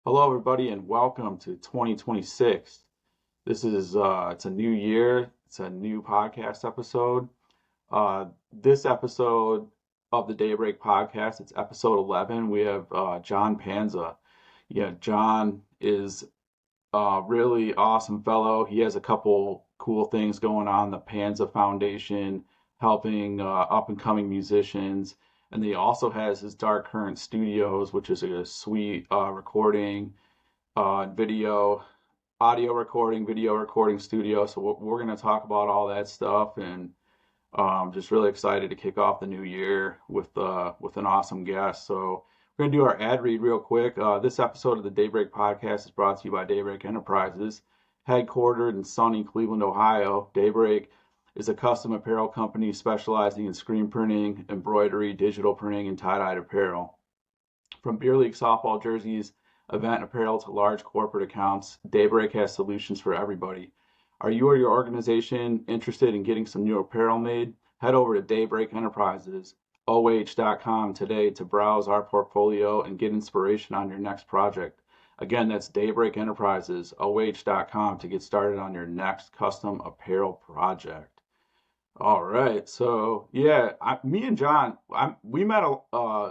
Hello, everybody, and welcome to 2026. This is it's a new year. It's a new podcast episode. This episode of the Daybreak Podcast, it's episode 11. We have John Panza. Yeah, John is a really awesome fellow. He has a couple cool things going on. The Panza Foundation, helping up and coming musicians, and he also has his Dark Current Studios, which is a sweet recording video, audio recording, video recording studio. So we're going to talk about all that stuff, and just really excited to kick off the new year with an awesome guest. So we're going to do our ad read real quick. This episode of the Daybreak Podcast is brought to you by Daybreak Enterprises, headquartered in sunny Cleveland, Ohio. Daybreak is a custom apparel company specializing in screen printing, embroidery, digital printing, and tie-dyed apparel. From beer league softball jerseys, event apparel to large corporate accounts, Daybreak has solutions for everybody. Are you or your organization interested in getting some new apparel made? Head over to Daybreak Enterprises, OH.com today to browse our portfolio and get inspiration on your next project. Again, that's Daybreak Enterprises, OH.com to get started on your next custom apparel project. All right, so yeah, me and John, we met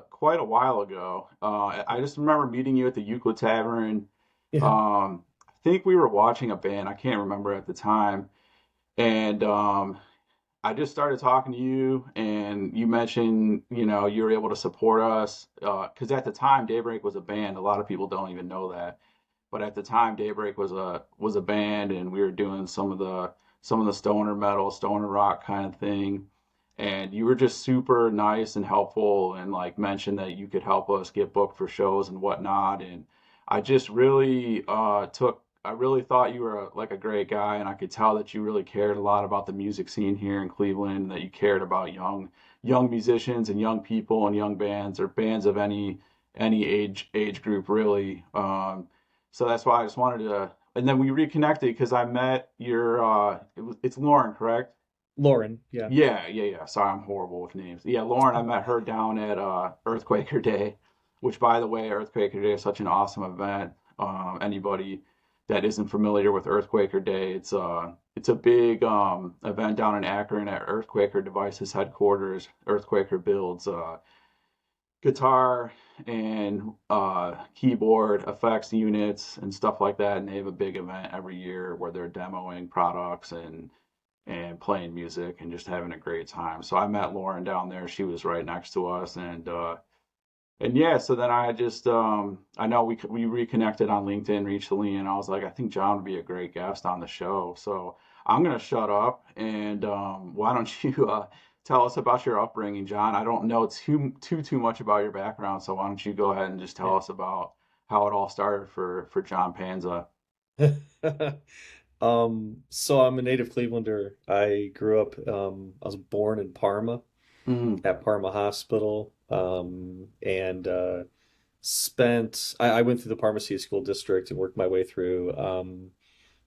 quite a while ago. I just remember meeting you at the Euclid Tavern. Yeah. I think we were watching a band. I can't remember at the time, and I just started talking to you, and you mentioned, you were able to support us because at the time Daybreak was a band. A lot of people don't even know that, but at the time Daybreak was a band, and we were doing some of the stoner metal, stoner rock kind of thing. And you were just super nice and helpful, and like mentioned that you could help us get booked for shows and whatnot. And I just really I really thought you were like a great guy, and I could tell that you really cared a lot about the music scene here in Cleveland, that you cared about young musicians and young people and young bands or bands of any age group really. So that's why I just wanted to, and then we reconnected because I met it's Lauren, correct? Lauren, yeah. Yeah. Sorry, I'm horrible with names. Yeah, Lauren, I met her down at Earthquaker Day, which by the way, Earthquaker Day is such an awesome event. Anybody that isn't familiar with Earthquaker Day, it's a big event down in Akron at Earthquaker Devices headquarters. Earthquaker builds guitar and keyboard effects units and stuff like that, and they have a big event every year where they're demoing products and playing music and just having a great time. So I met Lauren down there. She was right next to us, and yeah. So then I just I know we reconnected on LinkedIn recently, and I was like, I think John would be a great guest on the show. So I'm gonna shut up, and why don't you tell us about your upbringing, John? I don't know too much about your background, so why don't you go ahead and just tell Yeah. us about how it all started for John Panza? So I'm a native Clevelander. I grew up, I was born in Parma Mm, at Parma Hospital, and I went through the Parma School District and worked my way through.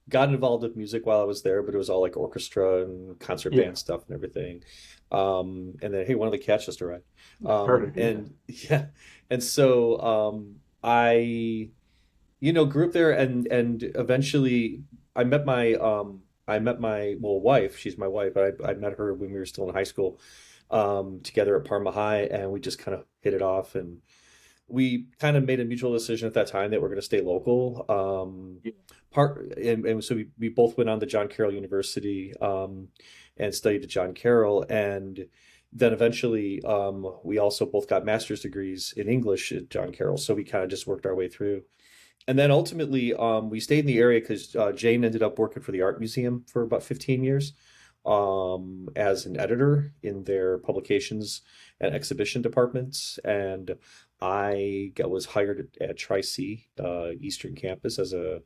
Got involved with music while I was there, but it was all like orchestra and concert yeah, band stuff and everything. And then, hey, one of the cats just arrived. heard it. Yeah. And yeah, and so I grew up there and eventually I met my well wife, she's my wife, but I met her when we were still in high school, together at Parma High, and we just kind of hit it off, and we kind of made a mutual decision at that time that we're going to stay local. Yeah. And so we both went on to John Carroll University, and studied at John Carroll, and then eventually we also both got master's degrees in English at John Carroll, so we kind of just worked our way through. And then ultimately, we stayed in the area because Jane ended up working for the art museum for about 15 years, as an editor in their publications and exhibition departments. And was hired at Tri-C, Eastern Campus, as a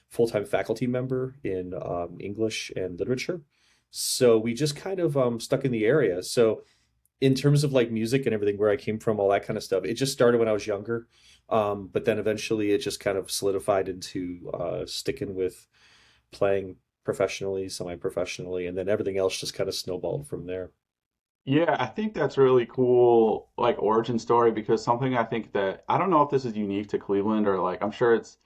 full-time faculty member in English and literature. So we just kind of stuck in the area. So in terms of like music and everything, where I came from, all that kind of stuff, it just started when I was younger. But then eventually it just kind of solidified into sticking with playing professionally, semi-professionally, and then everything else just kind of snowballed from there. Yeah, I think that's really cool, like origin story, because something I think that I don't know if this is unique to Cleveland or like I'm sure it's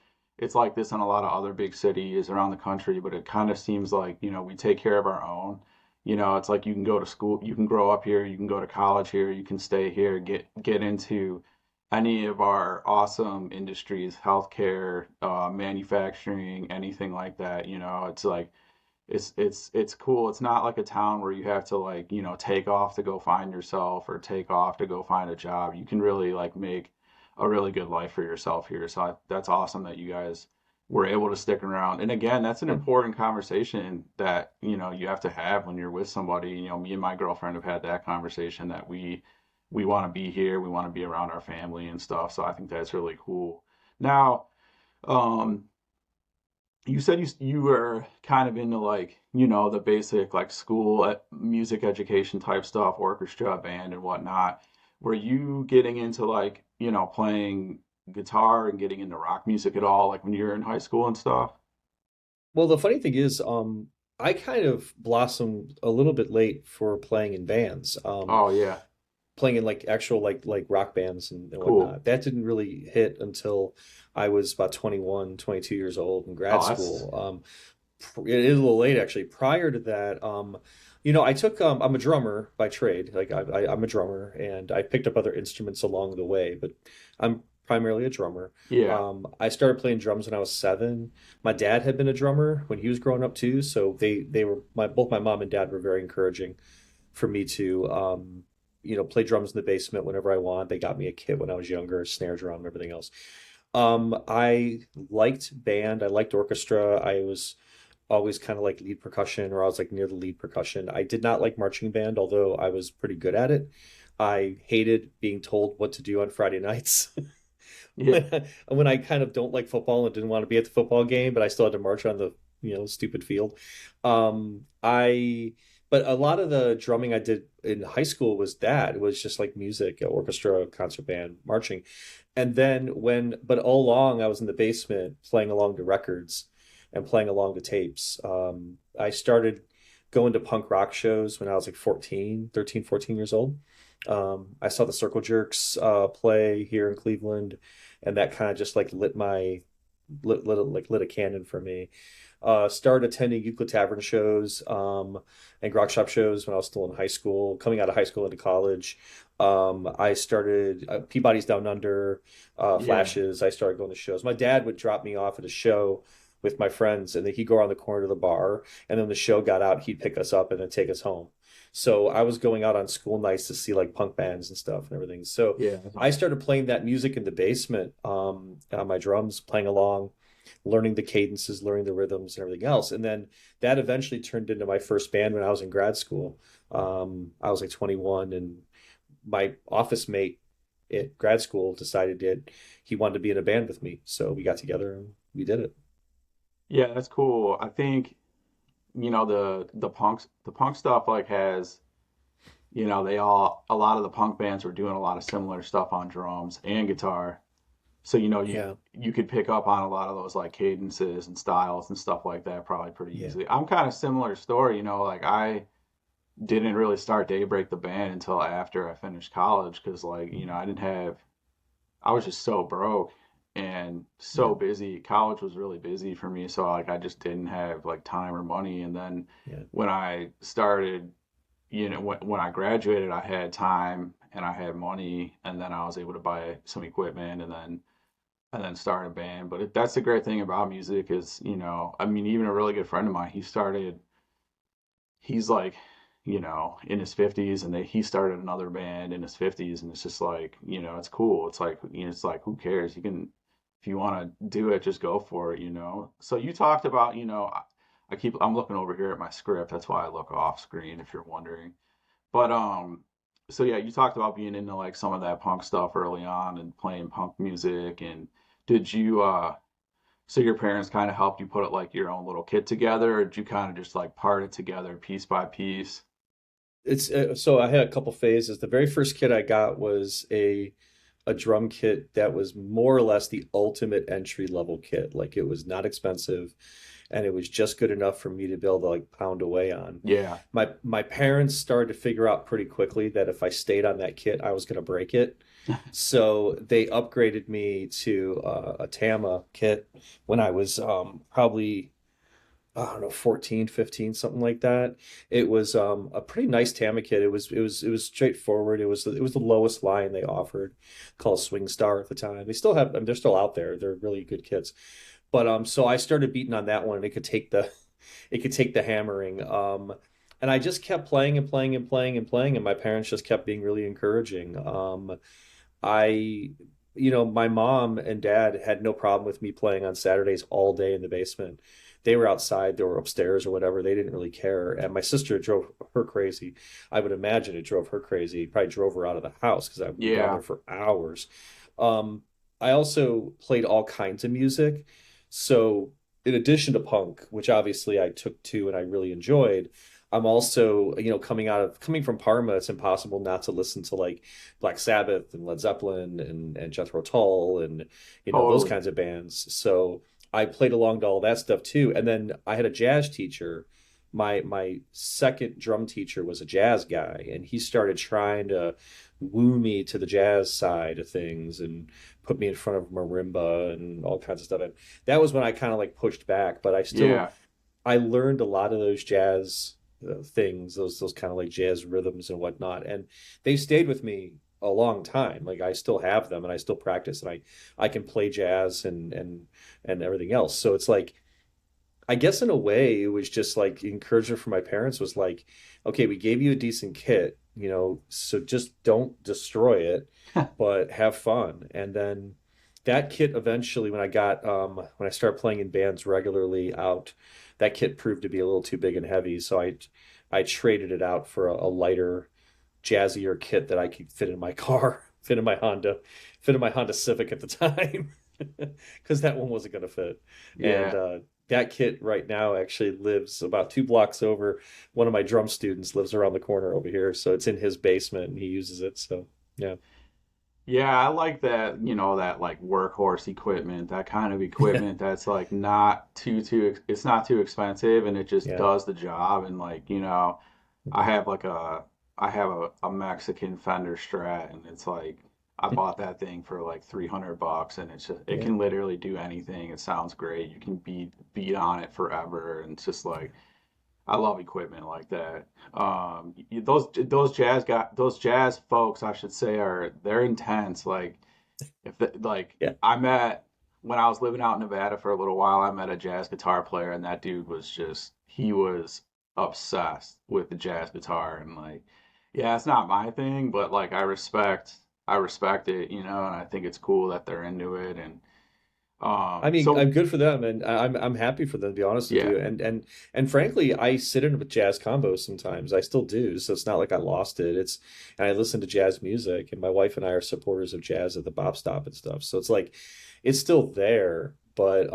like this in a lot of other big cities around the country, but it kind of seems like, we take care of our own. It's like you can go to school, you can grow up here, you can go to college here, you can stay here, get into any of our awesome industries, healthcare, manufacturing, anything like that. It's like it's cool. It's not like a town where you have to like, take off to go find yourself or take off to go find a job. You can really like make a really good life for yourself here. So that's awesome that you guys were able to stick around. And again, that's an Yeah. important conversation that, you have to have when you're with somebody. Me and my girlfriend have had that conversation that we want to be here, we want to be around our family and stuff. So I think that's really cool. Now, um, you said you were kind of into like, the basic like school music education type stuff, orchestra, band, and whatnot. Were you getting into like, playing guitar and getting into rock music at all, like when you were in high school and stuff? Well, the funny thing is, I kind of blossomed a little bit late for playing in bands. Oh yeah, Playing in like actual like rock bands and cool. whatnot. That didn't really hit until I was about 21, 22 years old in grad Oh, that's school. It is a little late actually. Prior to that, I took I'm a drummer by trade. Like I'm a drummer and I picked up other instruments along the way, but I'm primarily a drummer. yeah, I started playing drums when I was 7. My dad had been a drummer when he was growing up too, so they were both my mom and dad were very encouraging for me to play drums in the basement whenever I want. They got me a kit when I was younger, a snare drum, everything else. I liked band, I liked orchestra. I was always kind of like lead percussion, or I was like near the lead percussion. I did not like marching band, although I was pretty good at it. I hated being told what to do on Friday nights. yeah, When I kind of don't like football and didn't want to be at the football game, but I still had to march on the stupid field. I But a lot of the drumming I did in high school was that it was just like music, orchestra, concert band, marching, and then but all along I was in the basement playing along to records and playing along to tapes. I started going to punk rock shows when I was like 14 years old. I saw the Circle Jerks play here in Cleveland, and that kind of just like lit a cannon for me. Started attending Euclid Tavern shows and Grog Shop shows when I was still in high school. Coming out of high school into college, I started Peabody's Down Under, yeah. Flashes. I started going to shows. My dad would drop me off at a show with my friends, and then he'd go around the corner to the bar, and then when the show got out, he'd pick us up and then take us home. So I was going out on school nights to see like punk bands and stuff and everything. So Yeah, that's I awesome. started playing that music in the basement on my drums, playing along, learning the cadences, learning the rhythms and everything else. And then that eventually turned into my first band when I was in grad school. I was like 21, and my office mate at grad school decided that he wanted to be in a band with me. So we got together and we did it. Yeah, that's cool. I think, the punk stuff like has, a lot of the punk bands were doing a lot of similar stuff on drums and guitar. So, you Yeah. you could pick up on a lot of those like cadences and styles and stuff like that probably pretty Yeah. easily. I'm kind of similar story, like I didn't really start Daybreak the band until after I finished college because like, I was just so broke and Yeah. so busy. College was really busy for me, so like I just didn't have like time or money. And then Yeah. when I started, when I graduated, I had time and I had money, and then I was able to buy some equipment and then start a band. But that's the great thing about music is, I mean, even a really good friend of mine, he's like, in his 50s, and he started another band in his 50s, and it's just like, it's cool. It's like, it's like, who cares? You can, if you want to do it, just go for it. So you talked about, I'm looking over here at my script. That's why I look off screen, if you're wondering. But so yeah, you talked about being into like some of that punk stuff early on and playing punk music. And did you so your parents kind of helped you put it like your own little kit together, or did you kind of just like part it together piece by piece? It's so I had a couple phases. The very first kit I got was a a drum kit that was more or less the ultimate entry level kit. Like it was not expensive and it was just good enough for me to be able to like pound away on. Yeah. My parents started to figure out pretty quickly that if I stayed on that kit, I was going to break it. So they upgraded me to a Tama kit when I was probably, I don't know, 14, 15, something like that. It was a pretty nice Tama kit. It was straightforward. It was the lowest line they offered, called Swing Star at the time. They still have, I mean, they're still out there. They're really good kits. But so I started beating on that one, and it could take the hammering. And I just kept playing and playing and playing and playing, and my parents just kept being really encouraging. I, my mom and dad had no problem with me playing on Saturdays all day in the basement. They were outside, they were upstairs or whatever. They didn't really care. And my sister, drove her crazy. I would imagine it drove her crazy. It probably drove her out of the house because I would be down Yeah. there for hours. Um, I also played all kinds of music. So, in addition to punk, which obviously I took to and I really enjoyed, I'm also, coming from Parma, it's impossible not to listen to like Black Sabbath and Led Zeppelin and Jethro Tull and those Totally. kinds of bands. So I played along to all that stuff too. And then I had a jazz teacher. My second drum teacher was a jazz guy, and he started trying to woo me to the jazz side of things and put me in front of marimba and all kinds of stuff. And that was when I kind of like pushed back, but Yeah. I learned a lot of those jazz things, those kind of like jazz rhythms and whatnot, and they stayed with me a long time. Like I still have them, and I still practice, and I can play jazz and everything else. So it's like, I guess in a way, it was just like encouragement from my parents was like, okay, we gave you a decent kit, so just don't destroy it, but have fun. And then that kit eventually, when I started playing in bands regularly out, that kit proved to be a little too big and heavy. So I traded it out for a lighter, jazzier kit that I could fit in my car, fit in my Honda Civic at the time, because that one wasn't going to fit. And Yeah. that kit right now actually lives about 2 blocks over. One of my drum students lives around the corner over here, so it's in his basement and he uses it. So yeah, Yeah, I like that, that like workhorse equipment, that kind of equipment that's like not it's not too expensive and it just yeah, does the job. And like, I have like I have a Mexican Fender Strat, and it's like I bought that thing for like $300, and it yeah. can literally do anything. It sounds great. You can beat on it forever, and it's just like I love equipment like that. Those jazz folks, I should say, they're intense. Like like Yeah. I met when I was living out in Nevada for a little while, I met a jazz guitar player, and that dude was he was obsessed with the jazz guitar, and like, yeah, it's not my thing, but like I respect it, and I think it's cool that they're into it, and I mean, I'm so good for them, and I'm happy for them, to be honest with yeah. you. And frankly, I sit in with jazz combos sometimes. I still do, so it's not like I lost it. And I listen to jazz music, and my wife and I are supporters of jazz at the Bop Stop and stuff. So it's like it's still there, but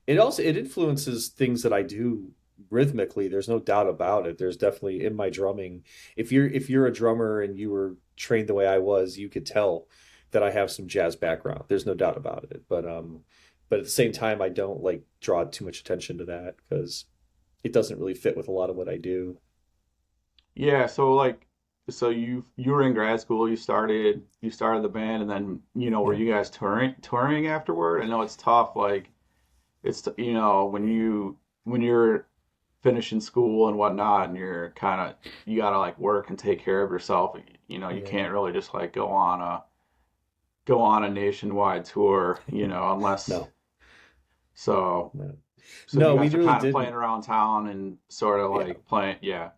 it influences things that I do rhythmically. There's no doubt about it. There's definitely in my drumming. If you're a drummer and you were trained the way I was, you could tell that I have some jazz background. There's no doubt about it. But at the same time, I don't like draw too much attention to that because it doesn't really fit with a lot of what I do. Yeah, so like so you were in grad school, you started the band, and then were Yeah. you guys touring afterward? I know it's tough, like when you're finishing school and whatnot, and you're kind of you gotta like work and take care of yourself. You Yeah. can't really just like go on a nationwide tour, unless No. so No. so you No, we guys are really kind of playing didn't. around town and sort of Yeah. like playing, yeah.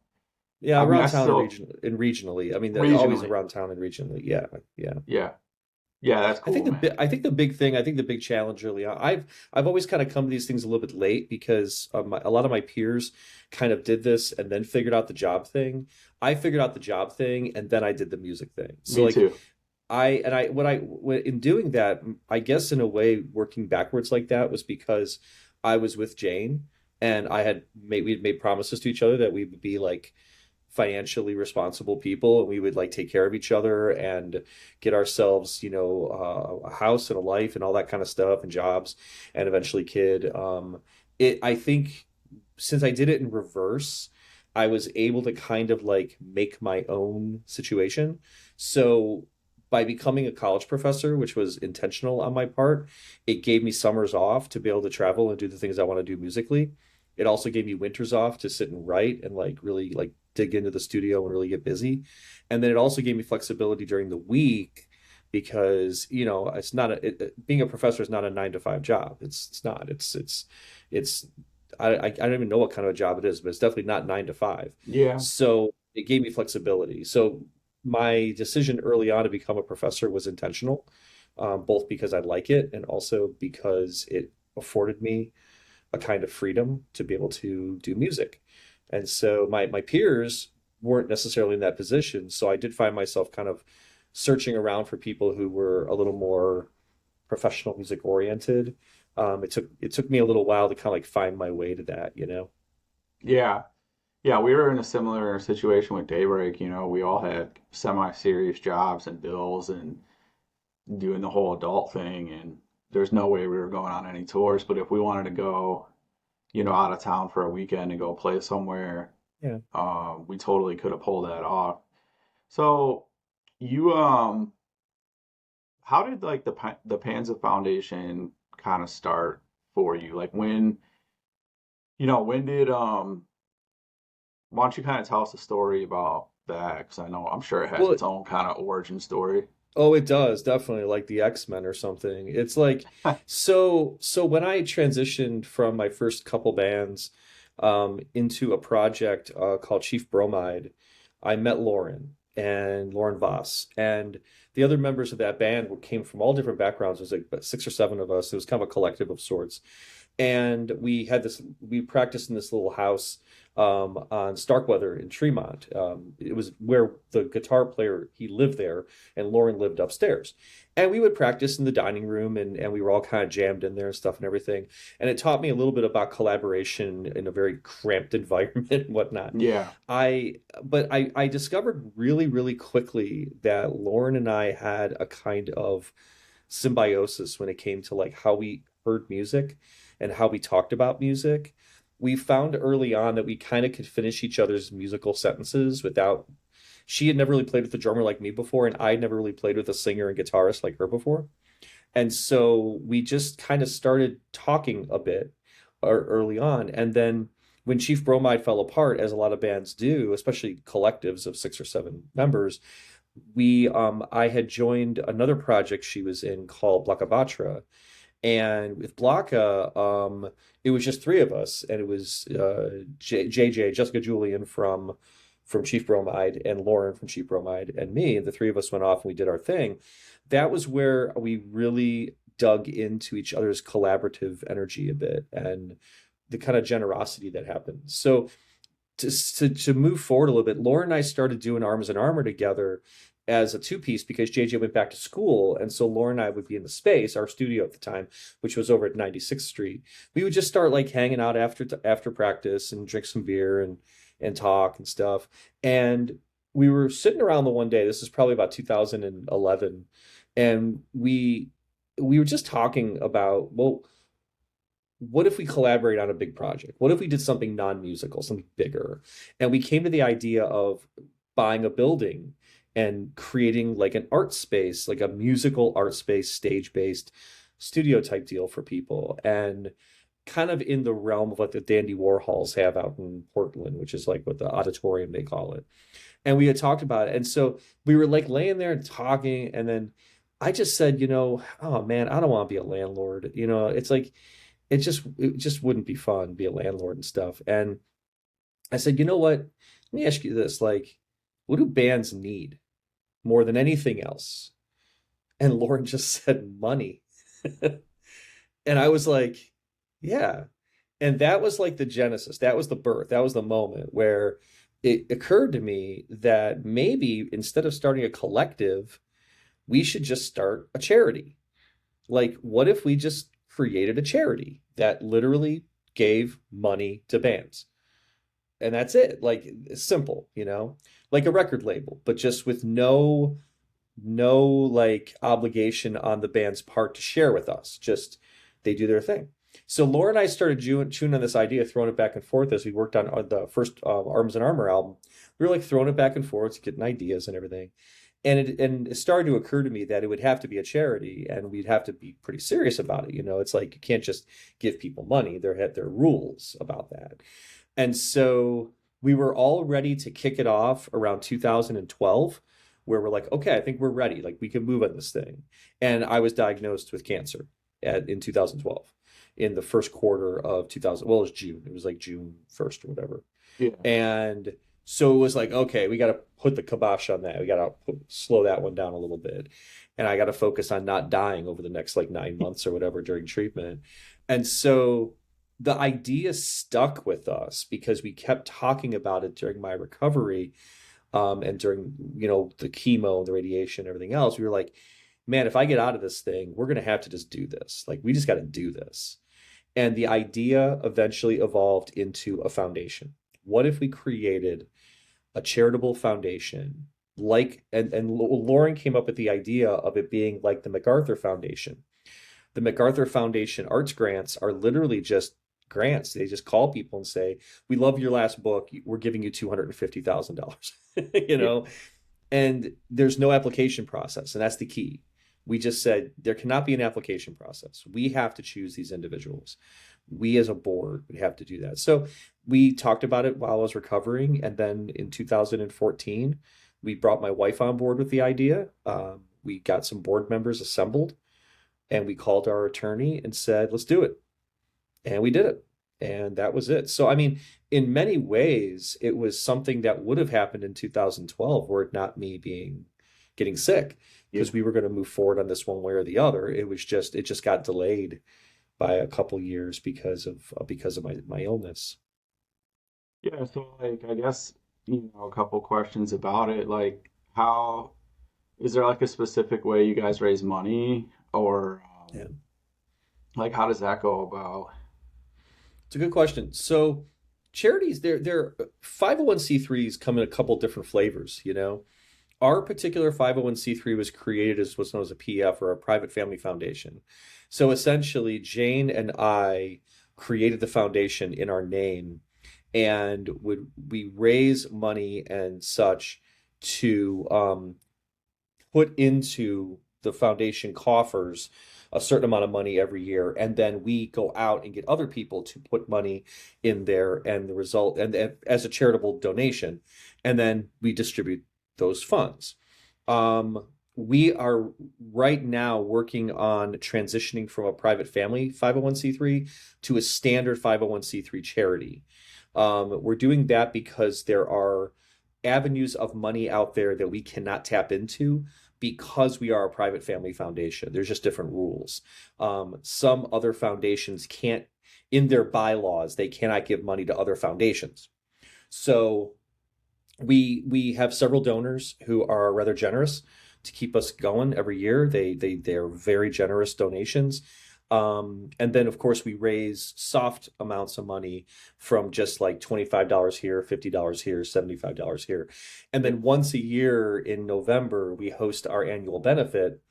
Yeah, I mean, I around town still and regionally. I mean, they're always regionally, around town and regionally. Yeah. Yeah. yeah. Yeah, that's I think cool, man. I think the big challenge early on. I've always kind of come to these things a little bit late because a lot of my peers kind of did this and then figured out the job thing. I figured out the job thing and then I did the music thing. So Me like too. in doing that, I guess in a way working backwards like that was because I was with Jane and we'd made promises to each other that we would be like financially responsible people, and we would like take care of each other and get ourselves, a house and a life and all that kind of stuff and jobs and eventually kid. I think since I did it in reverse, I was able to kind of like make my own situation. So by becoming a college professor, which was intentional on my part, it gave me summers off to be able to travel and do the things I want to do musically. It also gave me winters off to sit and write and like really like dig into the studio and really get busy. And then it also gave me flexibility during the week because, it's not being a professor is not a 9 to 5 job. It's not. It's I don't even know what kind of a job it is, but it's definitely not 9 to 5. Yeah. So it gave me flexibility. So my decision early on to become a professor was intentional, both because I like it and also because it afforded me a kind of freedom to be able to do music. And so my peers weren't necessarily in that position. So I did find myself kind of searching around for people who were a little more professional music oriented. It took me a little while to kind of like find my way to that. Yeah. Yeah, we were in a similar situation with Daybreak. We all had semi-serious jobs and bills and doing the whole adult thing, and there's no way we were going on any tours. But if we wanted to go, out of town for a weekend and go play somewhere, Yeah. we totally could have pulled that off. So you, how did like the Panza Foundation kind of start for you? Like when did why don't you kind of tell us a story about that? Because I'm sure it has Well, its own kind of origin story. oh, it does, definitely like the X-Men or something. It's like so when I transitioned from my first couple bands into a project called Chief Bromide, I met Lauren Voss, and the other members of that band came from all different backgrounds. It was like about 6 or 7 of us. It was kind of a collective of sorts. And we practiced in this little house on Starkweather in Tremont. It was where the guitar player, he lived there, and Lauren lived upstairs. And we would practice in the dining room, and we were all kind of jammed in there and stuff and everything. And it taught me a little bit about collaboration in a very cramped environment and whatnot. Yeah. But I discovered really, really quickly that Lauren and I had a kind of symbiosis when it came to like how we heard music and how we talked about music. We found early on that we kind of could finish each other's musical sentences without. She had never really played with a drummer like me before, and I'd never really played with a singer and guitarist like her before. And so we just kind of started talking a bit early on. And then when Chief Bromide fell apart, as a lot of bands do, especially collectives of 6 or 7 members, we I had joined another project she was in called Blakabatra. And with Blaka, it was just 3 of us, and it was JJ, Jessica Julian from Chief Bromide, and Lauren from Chief Bromide, and me. And the 3 of us went off and we did our thing. That was where we really dug into each other's collaborative energy a bit and the kind of generosity that happened. So to move forward a little bit, Lauren and I started doing Arms and Armor together as a 2 piece because JJ went back to school. And so Lauren and I would be in the space, our studio at the time, which was over at 96th Street. We would just start like hanging out after practice and drink some beer and talk and stuff. And we were sitting around the one day, this is probably about 2011, and we were just talking about, well, what if we collaborate on a big project? What if we did something non-musical, something bigger? And we came to the idea of buying a building and creating like an art space, like a musical art space, stage-based studio type deal for people. And kind of in the realm of what the Dandy Warhols have out in Portland, which is like what the auditorium they call it. And we had talked about it. And so we were like laying there and talking. And then I just said, oh man, I don't want to be a landlord. It's like, it just wouldn't be fun to be a landlord and stuff. And I said, you know what? Let me ask you this, like, what do bands need more than anything else? And Lauren just said money. And I was like, yeah. And that was like the genesis. That was the birth. That was the moment where it occurred to me that maybe instead of starting a collective, we should just start a charity. Like, what if we just created a charity that literally gave money to bands? and that's it. Like it's simple, like a record label, but just with no like obligation on the band's part to share with us. Just they do their thing. So Laura and I started chewing on this idea, throwing it back and forth as we worked on the first Arms and Armor album. We were like throwing it back and forth, getting ideas and everything. And it started to occur to me that it would have to be a charity and we'd have to be pretty serious about it. It's like you can't just give people money. There are rules about that. And so we were all ready to kick it off around 2012, where we're like, okay, I think we're ready. Like we can move on this thing. And I was diagnosed with cancer in 2012, in the first quarter of 2000. Well, it was June. It was like June 1st or whatever. Yeah. And so it was like, okay, we got to put the kibosh on that. We got to slow that one down a little bit. And I got to focus on not dying over the next like 9 months or whatever during treatment. And so the idea stuck with us because we kept talking about it during my recovery, and during, the chemo and the radiation and everything else. We were like, man, if I get out of this thing, we're going to have to just do this. Like, we just got to do this. And the idea eventually evolved into a foundation. What if we created a charitable foundation and Lauren came up with the idea of it being like the MacArthur Foundation. The MacArthur Foundation arts grants are literally just grants. They just call people and say, we love your last book. We're giving you $250,000, Yeah. and there's no application process. And that's the key. We just said there cannot be an application process. We have to choose these individuals. We as a board would have to do that. So we talked about it while I was recovering. And then in 2014, we brought my wife on board with the idea. We got some board members assembled and we called our attorney and said, let's do it. And we did it. And that was it. So, I mean, in many ways, it was something that would have happened in 2012 were it not me getting sick, because we were going to move forward on this one way or the other. It just got delayed by a couple years because of my illness. Yeah, so like I guess, a couple questions about it. Like how is there like a specific way you guys raise money or Yeah. like how does that go about? It's a good question. So charities, they're 501c3s come in a couple different flavors. Our particular 501c3 was created as what's known as a PF, or a private family foundation. So essentially, Jane and I created the foundation in our name, and we raise money and such to put into the foundation coffers a certain amount of money every year, and then we go out and get other people to put money in there, and the result and as a charitable donation, and then we distribute those funds. We are right now working on transitioning from a private family 501c3 to a standard 501c3 charity. We're doing that because there are avenues of money out there that we cannot tap into because we are a private family foundation. There's just different rules. Some other foundations can't, in their bylaws, they cannot give money to other foundations. So we have several donors who are rather generous to keep us going every year. They're very generous donations. And then, of course, we raise soft amounts of money from just like $25 here, $50 here, $75 here. And then once a year in November, we host our annual benefit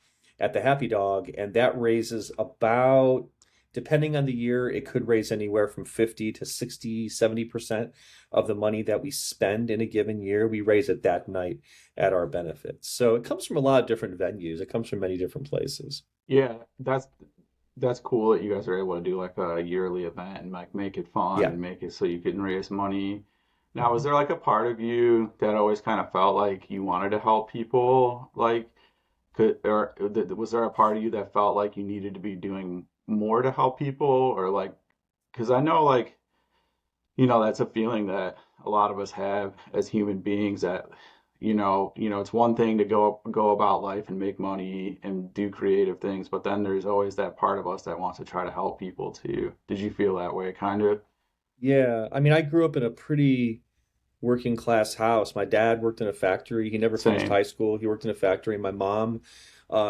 at the Happy Dog. And that raises about, depending on the year, it could raise anywhere from 50 to 60, 70% of the money that we spend in a given year. We raise it that night at our benefits. So it comes from a lot of different venues. It comes from many different places. Yeah, that's cool that you guys are able to do like a yearly event and like make it fun Yeah. and make it so you can raise money. Now, was there like a part of you that always kind of felt like you wanted to help people? Like, was there a part of you that felt like you needed to be doing more to help people? Or like, because I know like, that's a feeling that a lot of us have as human beings that it's one thing to go about life and make money and do creative things, but then there's always that part of us that wants to try to help people too. Did you feel that way kind of? Yeah. I mean, I grew up in a pretty working class house. My dad worked in a factory. He never finished Same. high school. He worked in a factory. My mom,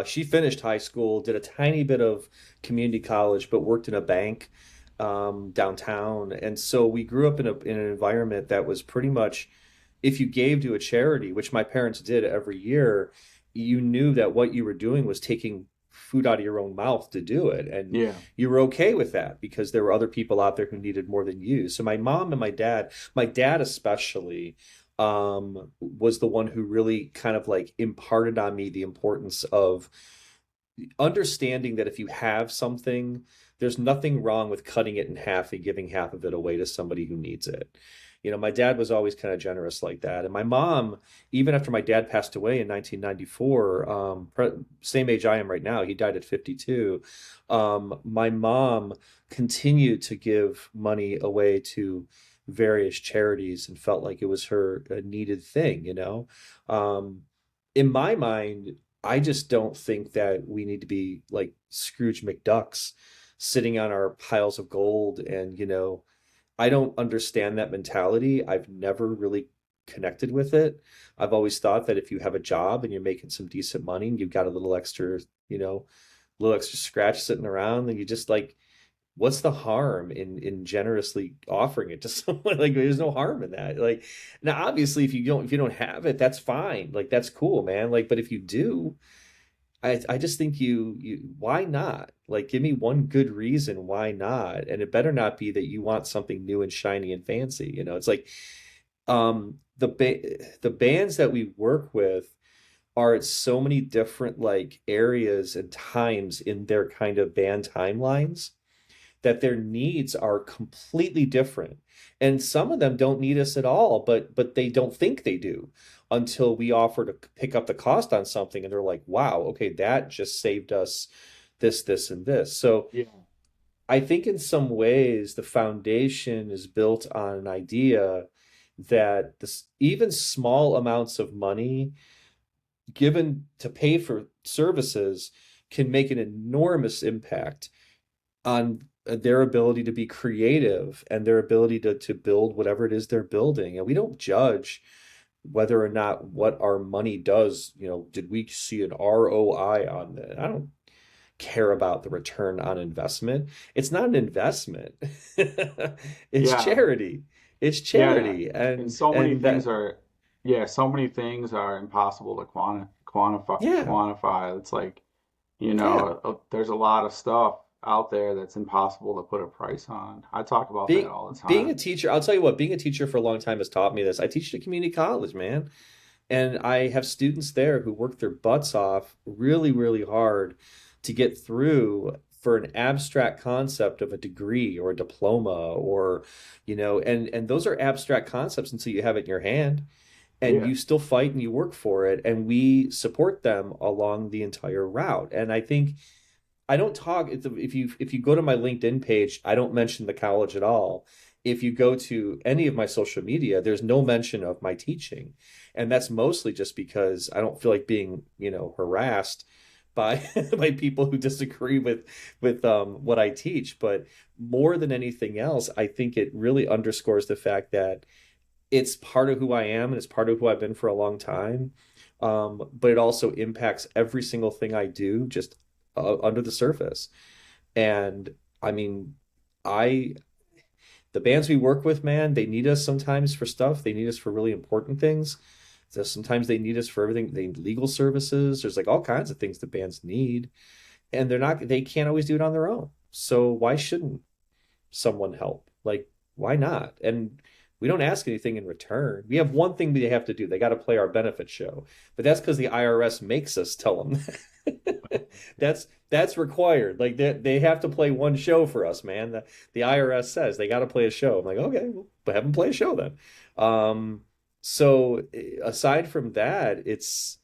she finished high school, did a tiny bit of community college, but worked in a bank. downtown. And so we grew up in an environment that was pretty much, if you gave to a charity, which my parents did every year, you knew that what you were doing was taking food out of your own mouth to do it. And Yeah. you were okay with that because there were other people out there who needed more than you. So my mom and my dad especially, was the one who really kind of like imparted on me the importance of understanding that if you have something, there's nothing wrong with cutting it in half and giving half of it away to somebody who needs it. You know, my dad was always kind of generous like that. And my mom, even after my dad passed away in 1994, same age I am right now, he died at 52. My mom continued to give money away to various charities and felt like it was her a needed thing, you know? Um, in my mind, I just don't think that we need to be like Scrooge McDucks sitting on our piles of gold. And, you know, I don't understand that mentality. I've never really connected with it. I've always thought that if you have a job and you're making some decent money and you've got a little extra, you know, little extra scratch sitting around, then you just like, what's the harm in generously offering it to someone? Like there's no harm in that. Like now obviously if you don't have it, that's fine. Like that's cool, man. Like but if you do, I just think you why not? Like give me one good reason why not. And it better not be that you want something new and shiny and fancy. You know, it's like the bands that we work with are at so many different like areas and times in their kind of band timelines that their needs are completely different. And some of them don't need us at all, but they don't think they do until we offer to pick up the cost on something and they're like, wow, okay, that just saved us this, this, and this. So Yeah. I think in some ways the foundation is built on an idea that this even small amounts of money given to pay for services can make an enormous impact on their ability to be creative and their ability to build whatever it is they're building. And we don't judge whether or not what our money does, you know, did we see an ROI on that? I don't care about the return on investment. It's not an investment. It's Yeah. charity. It's Yeah. charity. And so many And things that are, yeah, so many things are impossible to yeah, quantify. It's like, yeah. there's a lot of stuff out there that's impossible to put a price on. I talk about that Being all the being time. a teacher, I'll tell you what, being a teacher for a long time has taught me this. I teach at a community college, man. And I have students there who work their butts off really, really hard to get through for an abstract concept of a degree or a diploma or, you know, and those are abstract concepts until you have it in your hand and Yeah. you still fight and you work for it. And we support them along the entire route. And I think I don't talk if you go to my LinkedIn page, I don't mention the college at all. If you go to any of my social media, there's no mention of my teaching. And that's mostly just because I don't feel like being, you know, harassed by by people who disagree with what I teach. But more than anything else, I think it really underscores the fact that it's part of who I am and it's part of who I've been for a long time. But it also impacts every single thing I do just under the surface. And I mean, I the bands we work with, man, they need us sometimes for stuff. They need us for really important things. So sometimes they need us for everything. They need legal services. There's like all kinds of things the bands need, and they can't always do it on their own. So why shouldn't someone help? Like, why not? And we don't ask anything in return. We have one thing they have to do. They got to play our benefit show. But that's because the IRS makes us tell them that. That's required. Like they have to play one show for us, man. The IRS says they got to play a show. I'm like, okay, well, have them play a show then. So aside from that, it's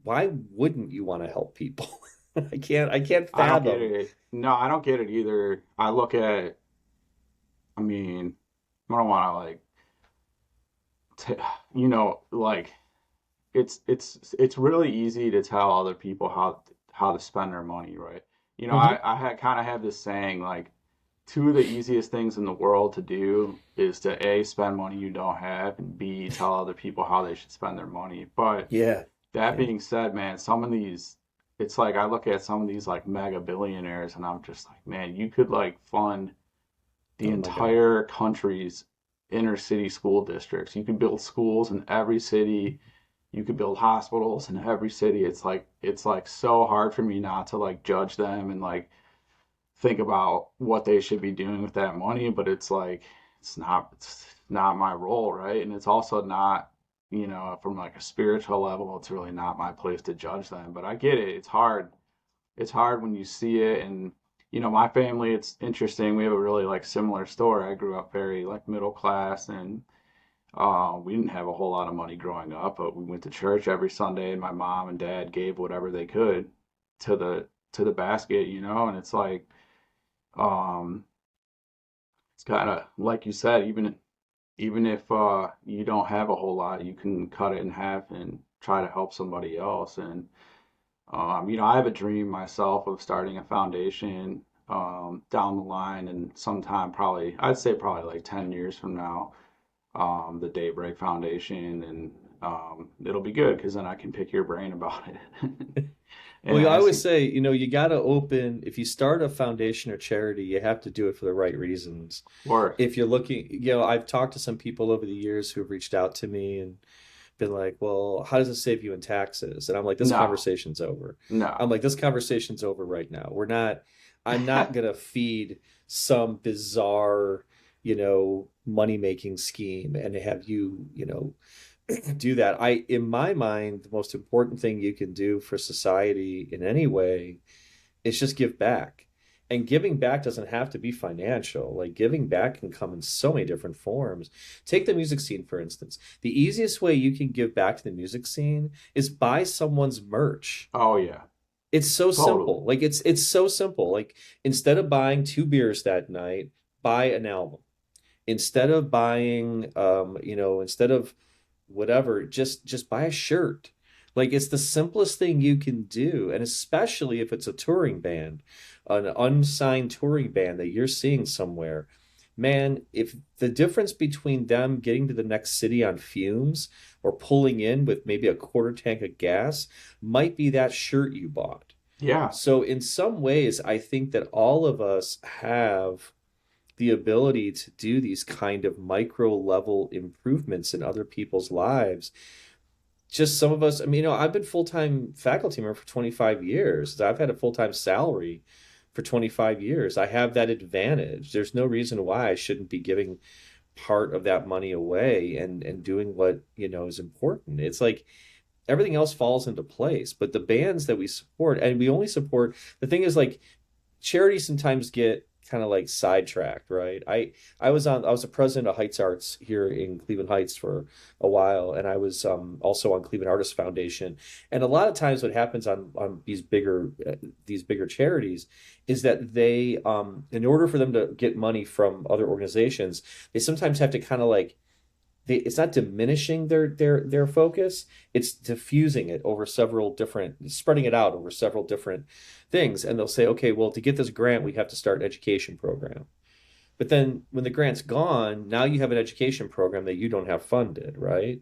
why wouldn't you want to help people? I can't I don't get fathom. it. No, I don't get it either. I look at, I mean, I don't want to like, t like it's really easy to tell other people how to spend their money, right? Hmm. I kind of have this saying like two of the easiest things in the world to do is to A, spend money you don't have, and B, tell other people how they should spend their money. But Yeah. that Yeah. being said, man, some of these, it's like I look at some of these like mega billionaires and I'm just like, man, you could like fund. the Oh my God. entire country's inner city school districts. You can build schools in every city. You could build hospitals in every city. It's like so hard for me not to like judge them and like think about what they should be doing with that money, but it's like it's not my role, right? And it's also not, from like a spiritual level, it's really not my place to judge them. But I get it. It's hard. It's hard when you see it. And my family, it's interesting. We have a really like similar story. I grew up very like middle class, and we didn't have a whole lot of money growing up, but we went to church every Sunday, and my mom and dad gave whatever they could to the basket, and it's like, um, it's kind of like you said, even if you don't have a whole lot, you can cut it in half and try to help somebody else. And I have a dream myself of starting a foundation down the line, and sometime probably, I'd say probably like 10 years from now, the Daybreak Foundation, and it'll be good because then I can pick your brain about it and Well, I ask always you. say, you got to open, if you start a foundation or charity, you have to do it for the right reasons. Or If you're looking, I've talked to some people over the years who have reached out to me and been like, well, how does it save you in taxes? And I'm like, this no, conversation's over. no, I'm like, this conversation's over right now. I'm not gonna feed some bizarre, money making scheme and have you, do that. In my mind, the most important thing you can do for society in any way is just give back. And giving back doesn't have to be financial. Like giving back can come in so many different forms. Take the music scene, for instance. The easiest way you can give back to the music scene is buy someone's merch. oh yeah, It's so totally. simple. Like it's so simple. Like instead of buying two beers that night, buy an album. Instead of whatever, just buy a shirt. Like it's the simplest thing you can do, and especially if it's a touring band, an unsigned touring band that you're seeing somewhere. Man, if the difference between them getting to the next city on fumes or pulling in with maybe a quarter tank of gas might be that shirt you bought. Yeah, So in some ways, I think that all of us have the ability to do these kind of micro level improvements in other people's lives. Just some of us, I mean, I've been full-time faculty member for 25 years. I've had a full-time salary for 25 years. I have that advantage. There's no reason why I shouldn't be giving part of that money away and doing what, is important. It's like everything else falls into place. But the bands that we support, and we only support, the thing is like charities sometimes get kind of like sidetracked, right? I was a president of Heights Arts here in Cleveland Heights for a while, and I was also on Cleveland Artists Foundation. And a lot of times, what happens on these bigger charities is that they, in order for them to get money from other organizations, they sometimes have to kind of like it's not diminishing their focus, it's diffusing it over several different, spreading it out over several different things. And they'll say, okay, well, to get this grant we have to start an education program. But then when the grant's gone, now you have an education program that you don't have funded, right?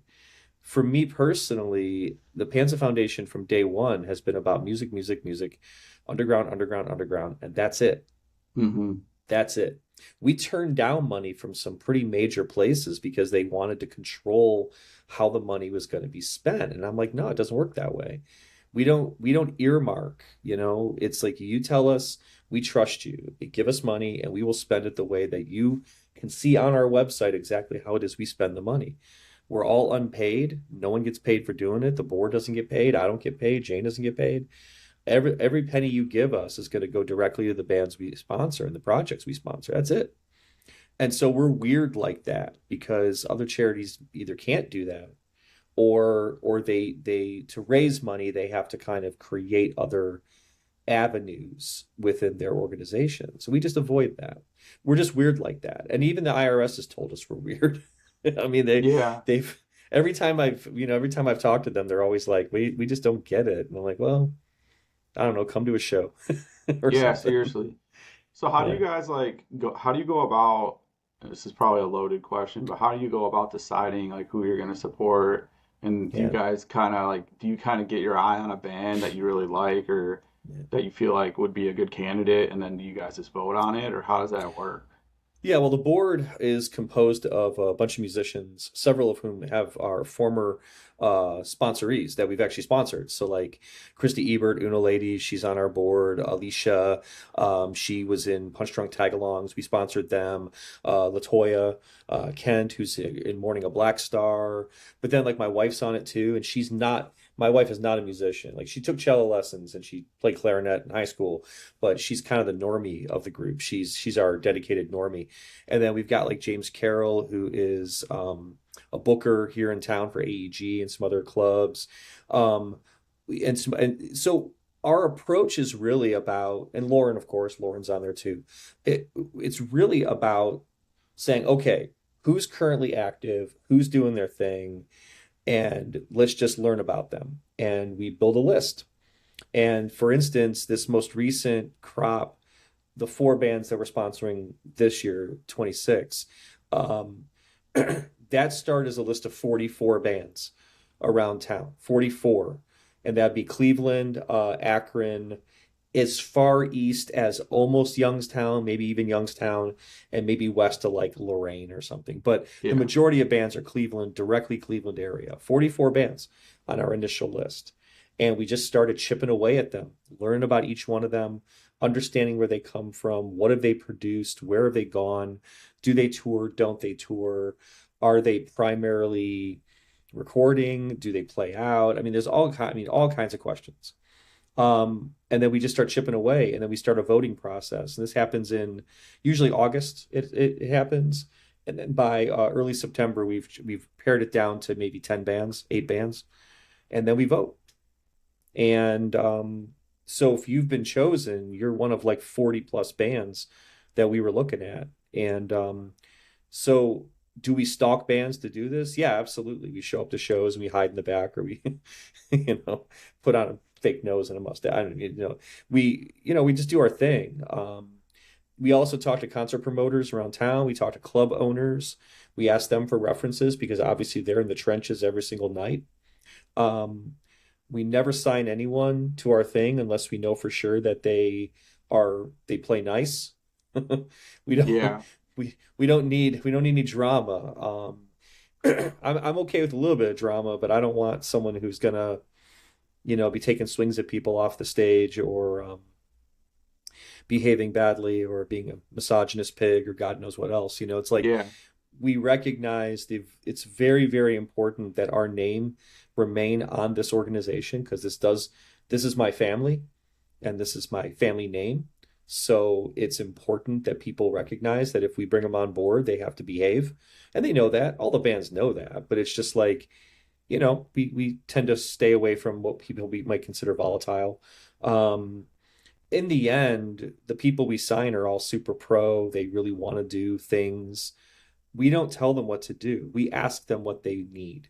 For me personally, the Panza Foundation from day one has been about music, music, music, underground, underground, underground, and that's it. hmm That's it. We turned down money from some pretty major places because they wanted to control how the money was going to be spent. And I'm like, no, it doesn't work that way. We don't earmark, It's like you tell us, we trust you. Give us money and we will spend it the way that you can see on our website exactly how it is we spend the money. We're all unpaid. No one gets paid for doing it. The board doesn't get paid. I don't get paid. Jane doesn't get paid. Every penny you give us is going to go directly to the bands we sponsor and the projects we sponsor. That's it. And so we're weird like that because other charities either can't do that or they to raise money they have to kind of create other avenues within their organization. So we just avoid that. We're just weird like that. And even the IRS has told us we're weird. I mean yeah, they've every time I've talked to them they're always like we just don't get it. And I'm like, well, I don't know, come to a show or yeah. something. Seriously. So how do you Yeah. guys like go? How do you go about? This is probably a loaded question, but how do you go about deciding like who you're going to support? And do you Yeah. guys kind of like do you kind of get your eye on a band that you really like or Yeah. that you feel like would be a good candidate, and then do you guys just vote on it, or how does that work? Yeah, well, the board is composed of a bunch of musicians, several of whom have our former sponsorees that we've actually sponsored. So, like Christy Ebert, Una Lady, she's on our board. Alicia, she was in Punch Drunk Tagalongs. We sponsored them. Latoya, Kent, who's in Mourning a Black Star. But then, like, my wife's on it too, and she's not. My wife is not a musician. Like, she took cello lessons and she played clarinet in high school, but she's kind of the normie of the group. She's our dedicated normie. And then we've got like James Carroll, who is a booker here in town for AEG and some other clubs. And so our approach is really about, and Lauren, of course, Lauren's on there too. It's really about saying, okay, who's currently active, who's doing their thing, and let's just learn about them. And we build a list. And for instance, this most recent crop, the four bands that we're sponsoring this year, 26, um, that started as a list of 44 bands around town, 44. And that'd be Cleveland, Akron, as far east as almost Youngstown, maybe even Youngstown, and maybe west to like Lorraine or something. But the Yeah. majority of bands are Cleveland, directly Cleveland area. 44 bands on our initial list. And we just started chipping away at them, learning about each one of them, understanding where they come from, what have they produced, where have they gone, do they tour, don't they tour, are they primarily recording, do they play out? I mean, all kinds of questions. And then we just start chipping away, and then we start a voting process. And this happens in usually August. It happens, and then by early September, we've pared it down to maybe 10 bands, 8 bands, and then we vote. And so if you've been chosen, you're one of like 40 plus bands that we were looking at. And so do we stalk bands to do this? Yeah, absolutely. We show up to shows and we hide in the back, or we, put on a fake nose and a mustache. I don't, we just do our thing. We also talk to concert promoters around town. We talk to club owners. We ask them for references because obviously they're in the trenches every single night. Um, we never sign anyone to our thing unless we know for sure that they play nice. We don't Yeah. we don't need any drama. I'm okay with a little bit of drama, but I don't want someone who's gonna, be taking swings at people off the stage, or behaving badly, or being a misogynist pig, or God knows what else. It's like Yeah. we recognize it's very, very important that our name remain on this organization, because this is my family and this is my family name. So it's important that people recognize that if we bring them on board, they have to behave. And they know that. All the bands know that. But it's just like, we tend to stay away from what people we might consider volatile. Um, in the end, the people we sign are all super pro. They really want to do things. We don't tell them what to do. We ask them what they need.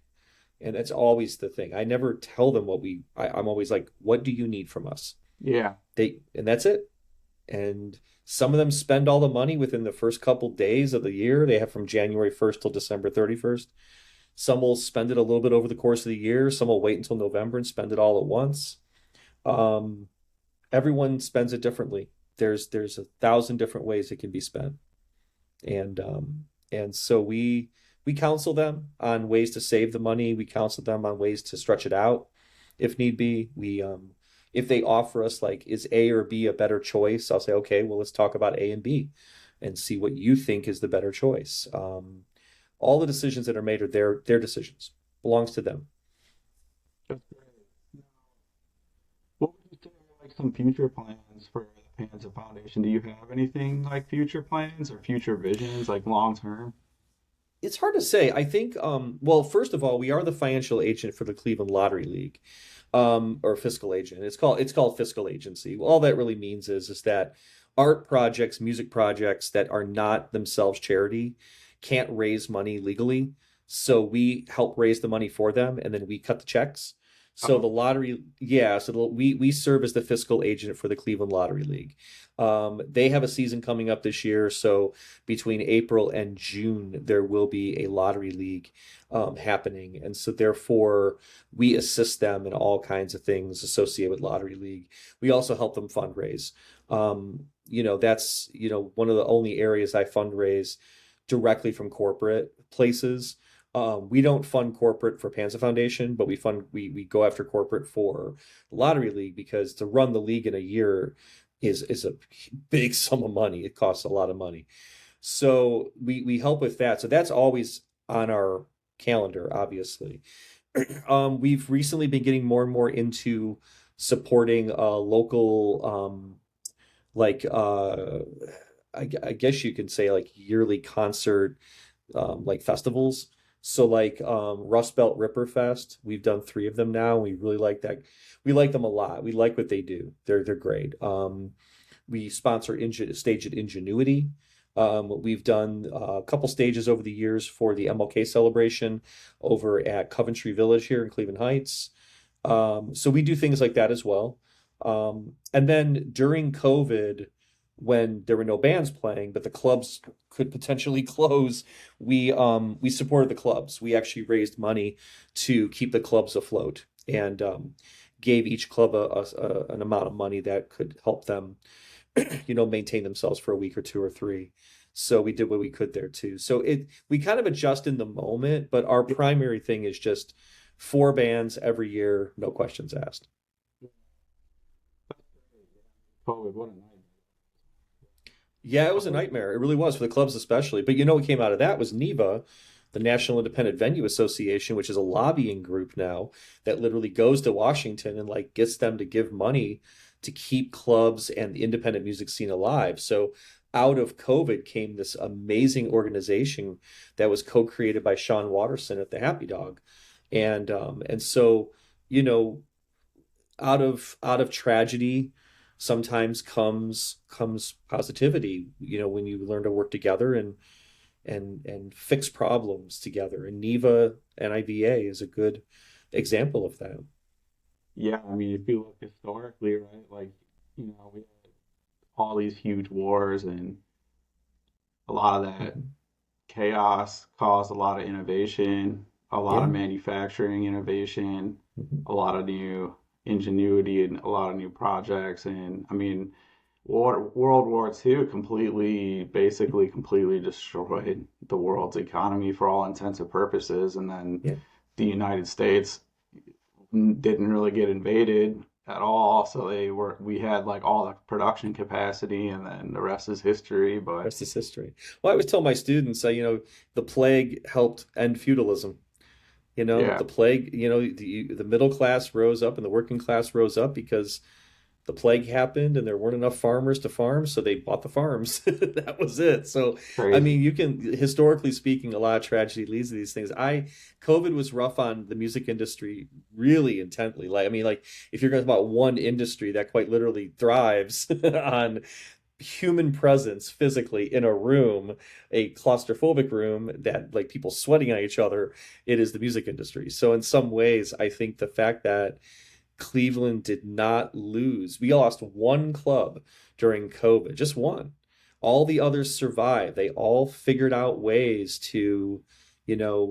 And that's always the thing. I never tell them I'm always like, what do you need from us? Yeah. And that's it. And some of them spend all the money within the first couple days of the year. They have from January 1st till December 31st. Some will spend it a little bit over the course of the year. Some will wait until November and spend it all at once. Um, Everyone spends it differently. There's 1,000 different ways it can be spent. And so we counsel them on ways to save the money. We counsel them on ways to stretch it out if need be. We If they offer us like, is A or B a better choice, I'll say, okay, well, let's talk about A and B and see what you think is the better choice. All the decisions that are made are their decisions, belongs to them. That's great. What would you say are like some future plans for the Panza Foundation? Do you have anything like future plans or future visions, like long term? It's hard to say. I think, well, first of all, we are the financial agent for the Cleveland Lottery League, or fiscal agent. It's called fiscal agency. All that really means is that art projects, music projects that are not themselves charity can't raise money legally. So we help raise the money for them, and then we cut the checks. So Oh, the lottery, yeah. So we serve as the fiscal agent for the Cleveland Lottery League. They have a season coming up this year, so between April and June there will be a lottery league happening, and so therefore we assist them in all kinds of things associated with lottery league. We also help them fundraise. that's, one of the only areas I fundraise directly from corporate places. We don't fund corporate for Panza Foundation, but we go after corporate for Lottery League, because to run the league in a year is a big sum of money. It costs a lot of money. So we help with that. So that's always on our calendar, obviously. We've recently been getting more and more into supporting local, like I guess you can say like yearly concert, like festivals. So like Rust Belt Ripper Fest, we've done 3 of them now. We really like that. We like them a lot. We like what they do. They're great. We sponsor stage at Ingenuity. We've done a couple stages over the years for the MLK celebration over at Coventry Village here in Cleveland Heights. So we do things like that as well. And then during COVID, when there were no bands playing, but the clubs could potentially close, we supported the clubs. We actually raised money to keep the clubs afloat, and gave each club an amount of money that could help them, maintain themselves for a week or 2 or 3. So we did what we could there too. So we kind of adjust in the moment, but our primary thing is just 4 bands every year, no questions asked. COVID, what a night. Yeah, it was a nightmare. It really was, for the clubs especially. But what came out of that was NIVA, the National Independent Venue Association, which is a lobbying group now that literally goes to Washington and like gets them to give money to keep clubs and the independent music scene alive. So out of COVID came this amazing organization that was co-created by Sean Watterson at the Happy Dog. And so, you know, out of tragedy sometimes comes positivity, when you learn to work together and fix problems together. And NIVA is a good example of that. Yeah, I mean, if you look historically, right, like, we had all these huge wars, and a lot of that Mhm. chaos caused a lot of innovation, a lot of Yeah. manufacturing innovation, Mhm. a lot of new ingenuity, and a lot of new projects. And I mean, World War II basically completely destroyed the world's economy for all intents and purposes. And then Yeah. the United States didn't really get invaded at all. So we had like all the production capacity, and then the rest is history. But Rest is history. Well, I always tell my students, the plague helped end feudalism. yeah, The plague, the middle class rose up and the working class rose up because the plague happened and there weren't enough farmers to farm, so they bought the farms. That was it. So, I crazy. mean, you can, historically speaking, a lot of tragedy leads to these things. COVID was rough on the music industry really intently. Like, I mean, like, if you're going to talk about one industry that quite literally thrives on human presence physically in a room, a claustrophobic room that like people sweating on each other, it is the music industry. So in some ways, I think the fact that Cleveland did not lose. We lost one club during COVID, just one. All the others survived. They all figured out ways to,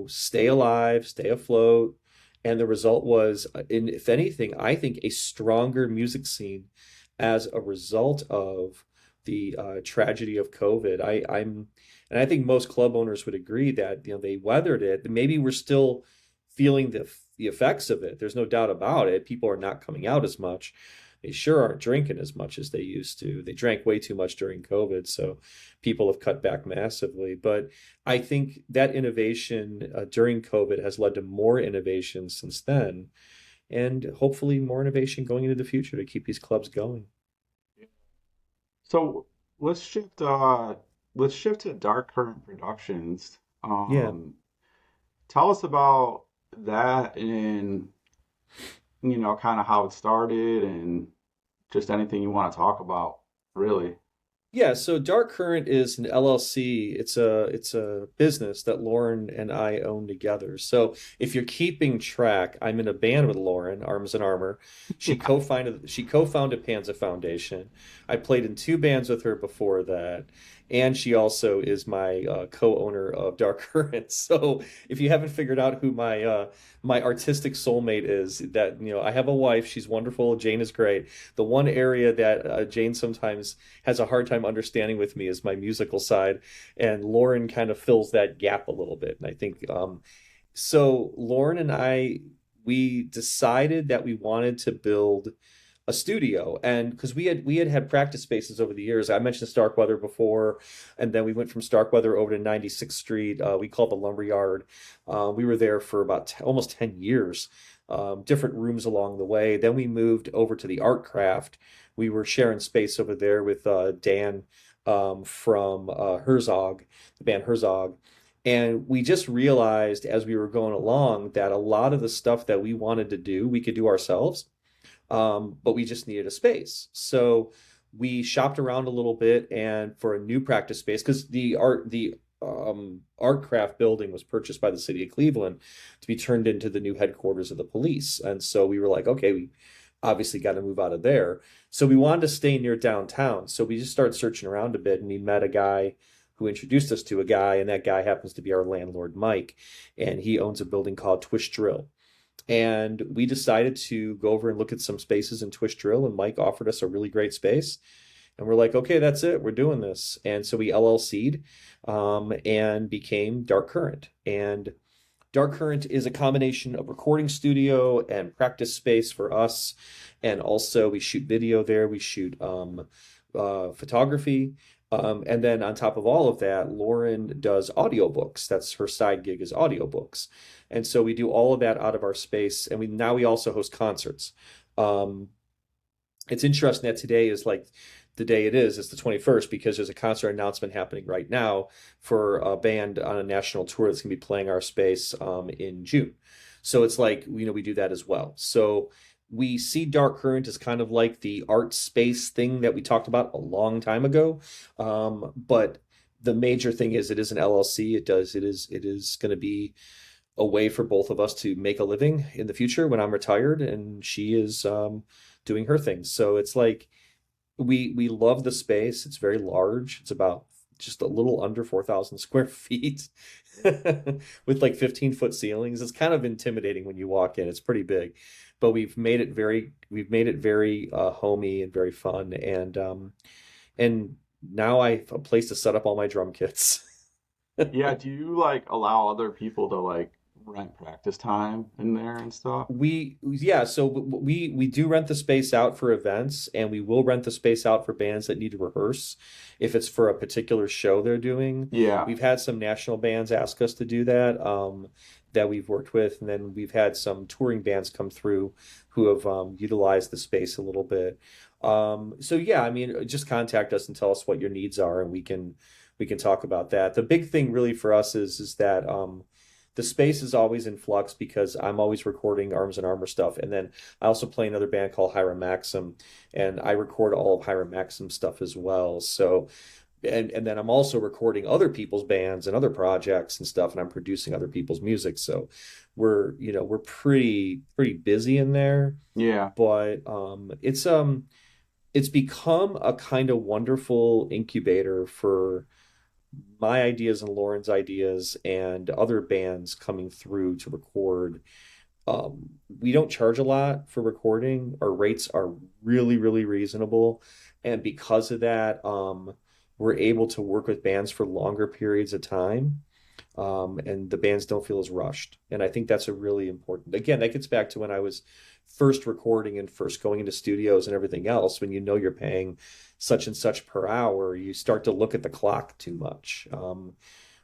stay alive, stay afloat. And the result was, if anything, I think a stronger music scene as a result of the tragedy of COVID. And I think most club owners would agree that they weathered it. Maybe we're still feeling the effects of it. There's no doubt about it. People are not coming out as much. They sure aren't drinking as much as they used to. They drank way too much during COVID, so people have cut back massively. But I think that innovation during COVID has led to more innovation since then, and hopefully more innovation going into the future to keep these clubs going. So let's shift to Dark Current Productions. Yeah. Tell us about that, and kind of how it started, and just anything you want to talk about, really. Yeah, so Dark Current is an LLC. It's a business that Lauren and I own together. So if you're keeping track, I'm in a band with Lauren, Arms and Armor. She co-founded Panza Foundation. I played in two bands with her before that, and she also is my co-owner of Dark Current. So if you haven't figured out who my artistic soulmate is, that I have a wife. She's wonderful. Jane is great. The one area that Jane sometimes has a hard time understanding with me is my musical side, and Lauren kind of fills that gap a little bit. And I think so. Lauren and I, we decided that we wanted to build a studio, and because we had practice spaces over the years. I mentioned Starkweather before, and then we went from Starkweather over to 96th Street. We called the Lumberyard. We were there for about almost 10 years, different rooms along the way. Then we moved over to the Art Craft. We were sharing space over there with Dan from Herzog, the band Herzog. And we just realized as we were going along that a lot of the stuff that we wanted to do, we could do ourselves, but we just needed a space. So we shopped around a little bit, and for a new practice space, because the art craft building was purchased by the city of Cleveland to be turned into the new headquarters of the police. And so we were like, okay, we obviously got to move out of there. So we wanted to stay near downtown. So we just started searching around a bit, and we met a guy who introduced us to a guy, and that guy happens to be our landlord, Mike, and he owns a building called Twist Drill. And we decided to go over and look at some spaces in Twist Drill, and Mike offered us a really great space. And we're like, okay, that's it. We're doing this. And so we LLC'd and became Dark Current. And Dark Current is a combination of recording studio and practice space for us. And also, we shoot video there. We shoot photography. And then on top of all of that, Lauren does audiobooks. That's her side gig, is audiobooks. And so we do all of that out of our space. And we also host concerts. Um, it's interesting that today is like the day it is. It's the 21st because there's a concert announcement happening right now for a band on a national tour that's going to be playing our space in June. So it's like, we do that as well. So we see Dark Current as kind of like the art space thing that we talked about a long time ago. But the major thing is it is an LLC. It is going to be a way for both of us to make a living in the future when I'm retired and she is doing her thing. So it's like we love the space. It's very large. It's about just a little under 4,000 square feet with like 15-foot ceilings. It's kind of intimidating when you walk in. It's pretty big, but we've made it very homey and very fun. And now I have a place to set up all my drum kits. Yeah, do you like allow other people to like rent practice time in there and stuff? So we do rent the space out for events, and we will rent the space out for bands that need to rehearse if it's for a particular show they're doing. Yeah. We've had some national bands ask us to do that, that we've worked with, and then we've had some touring bands come through who have utilized the space a little bit. So yeah, I mean, just contact us and tell us what your needs are, and we can talk about that. The big thing really for us is that the space is always in flux because I'm always recording Arms and Armor stuff. And then I also play another band called HIRAM-MAXIM, and I record all of HIRAM-MAXIM stuff as well. So, and then I'm also recording other people's bands and other projects and stuff, and I'm producing other people's music. So we're pretty busy in there, Yeah. but it's become a kind of wonderful incubator for my ideas and Lauren's ideas and other bands coming through to record. We don't charge a lot for recording. Our rates are really, really reasonable. And because of that, we're able to work with bands for longer periods of time. And the bands don't feel as rushed. And I think that's a really important, again, that gets back to when I was first recording and first going into studios and everything else. When you're paying such and such per hour, you start to look at the clock too much.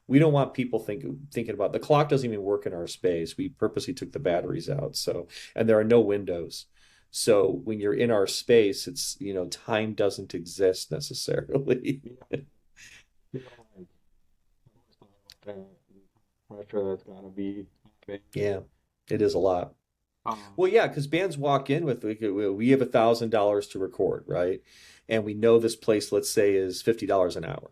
We don't want people thinking about the clock doesn't even work in our space. We purposely took the batteries out. So, and there are no windows. So when you're in our space, it's, time doesn't exist necessarily. You know, like that pressure that's gotta be. Yeah, it is a lot. Um, Well, yeah, because bands walk in with like, we have $1,000 to record, right? And we know this place, let's say, is $50 an hour.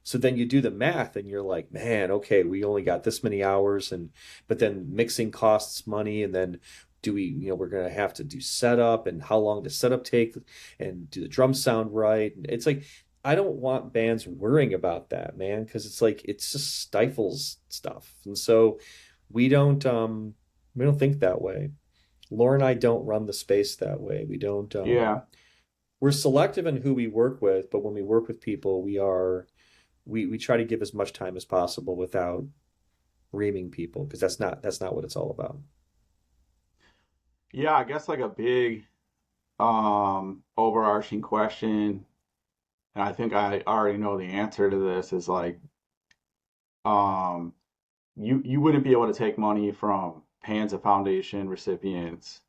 So then you do the math and you're like, man, okay, we only got this many hours, and but then mixing costs money, and then do we, we're gonna have to do setup, and how long does setup take, and do the drums sound right? It's like I don't want bands worrying about that, man, because it's like it just stifles stuff. And so we don't think that way. Laura and I don't run the space that way. We don't, yeah, we're selective in who we work with, but when we work with people, we try to give as much time as possible without reaming people, because that's not what it's all about. yeah. I guess like a big overarching question, and I think I already know the answer to this is like um you wouldn't be able to take money from Panza Foundation recipients.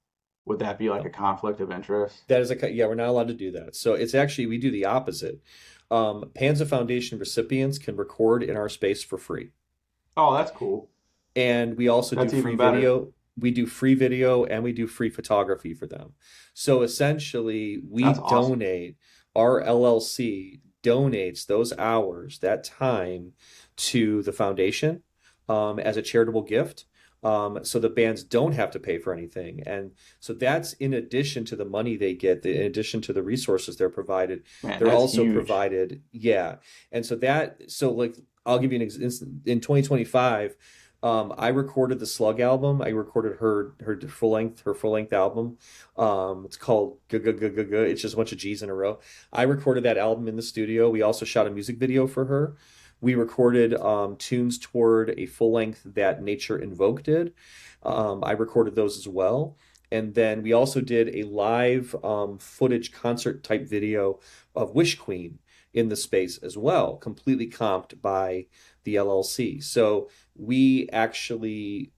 Would that be like a No. conflict of interest? That is yeah, we're not allowed to do that. So it's actually, we do the opposite. Panza Foundation recipients can record in our space for free. Oh, that's cool. And we also do That's free even better. video. We do free video and we do free photography for them. So essentially, we That's awesome. donate, our LLC donates those hours, that time, to the foundation as a charitable gift. So the bands don't have to pay for anything. And so that's in addition to the money they get, in addition to the resources they're provided, Man, they're that's also huge. provided, yeah. And so like, I'll give you an example. In 2025, I recorded the Slug album. I recorded her full length album. It's called G G G G G. It's just a bunch of G's in a row. I recorded that album in the studio. We also shot a music video for her. We recorded tunes toward a full length that Nature Invoke did. I recorded those as well. And then we also did a live footage concert type video of Wish Queen in the space as well, completely comped by the LLC. So we actually,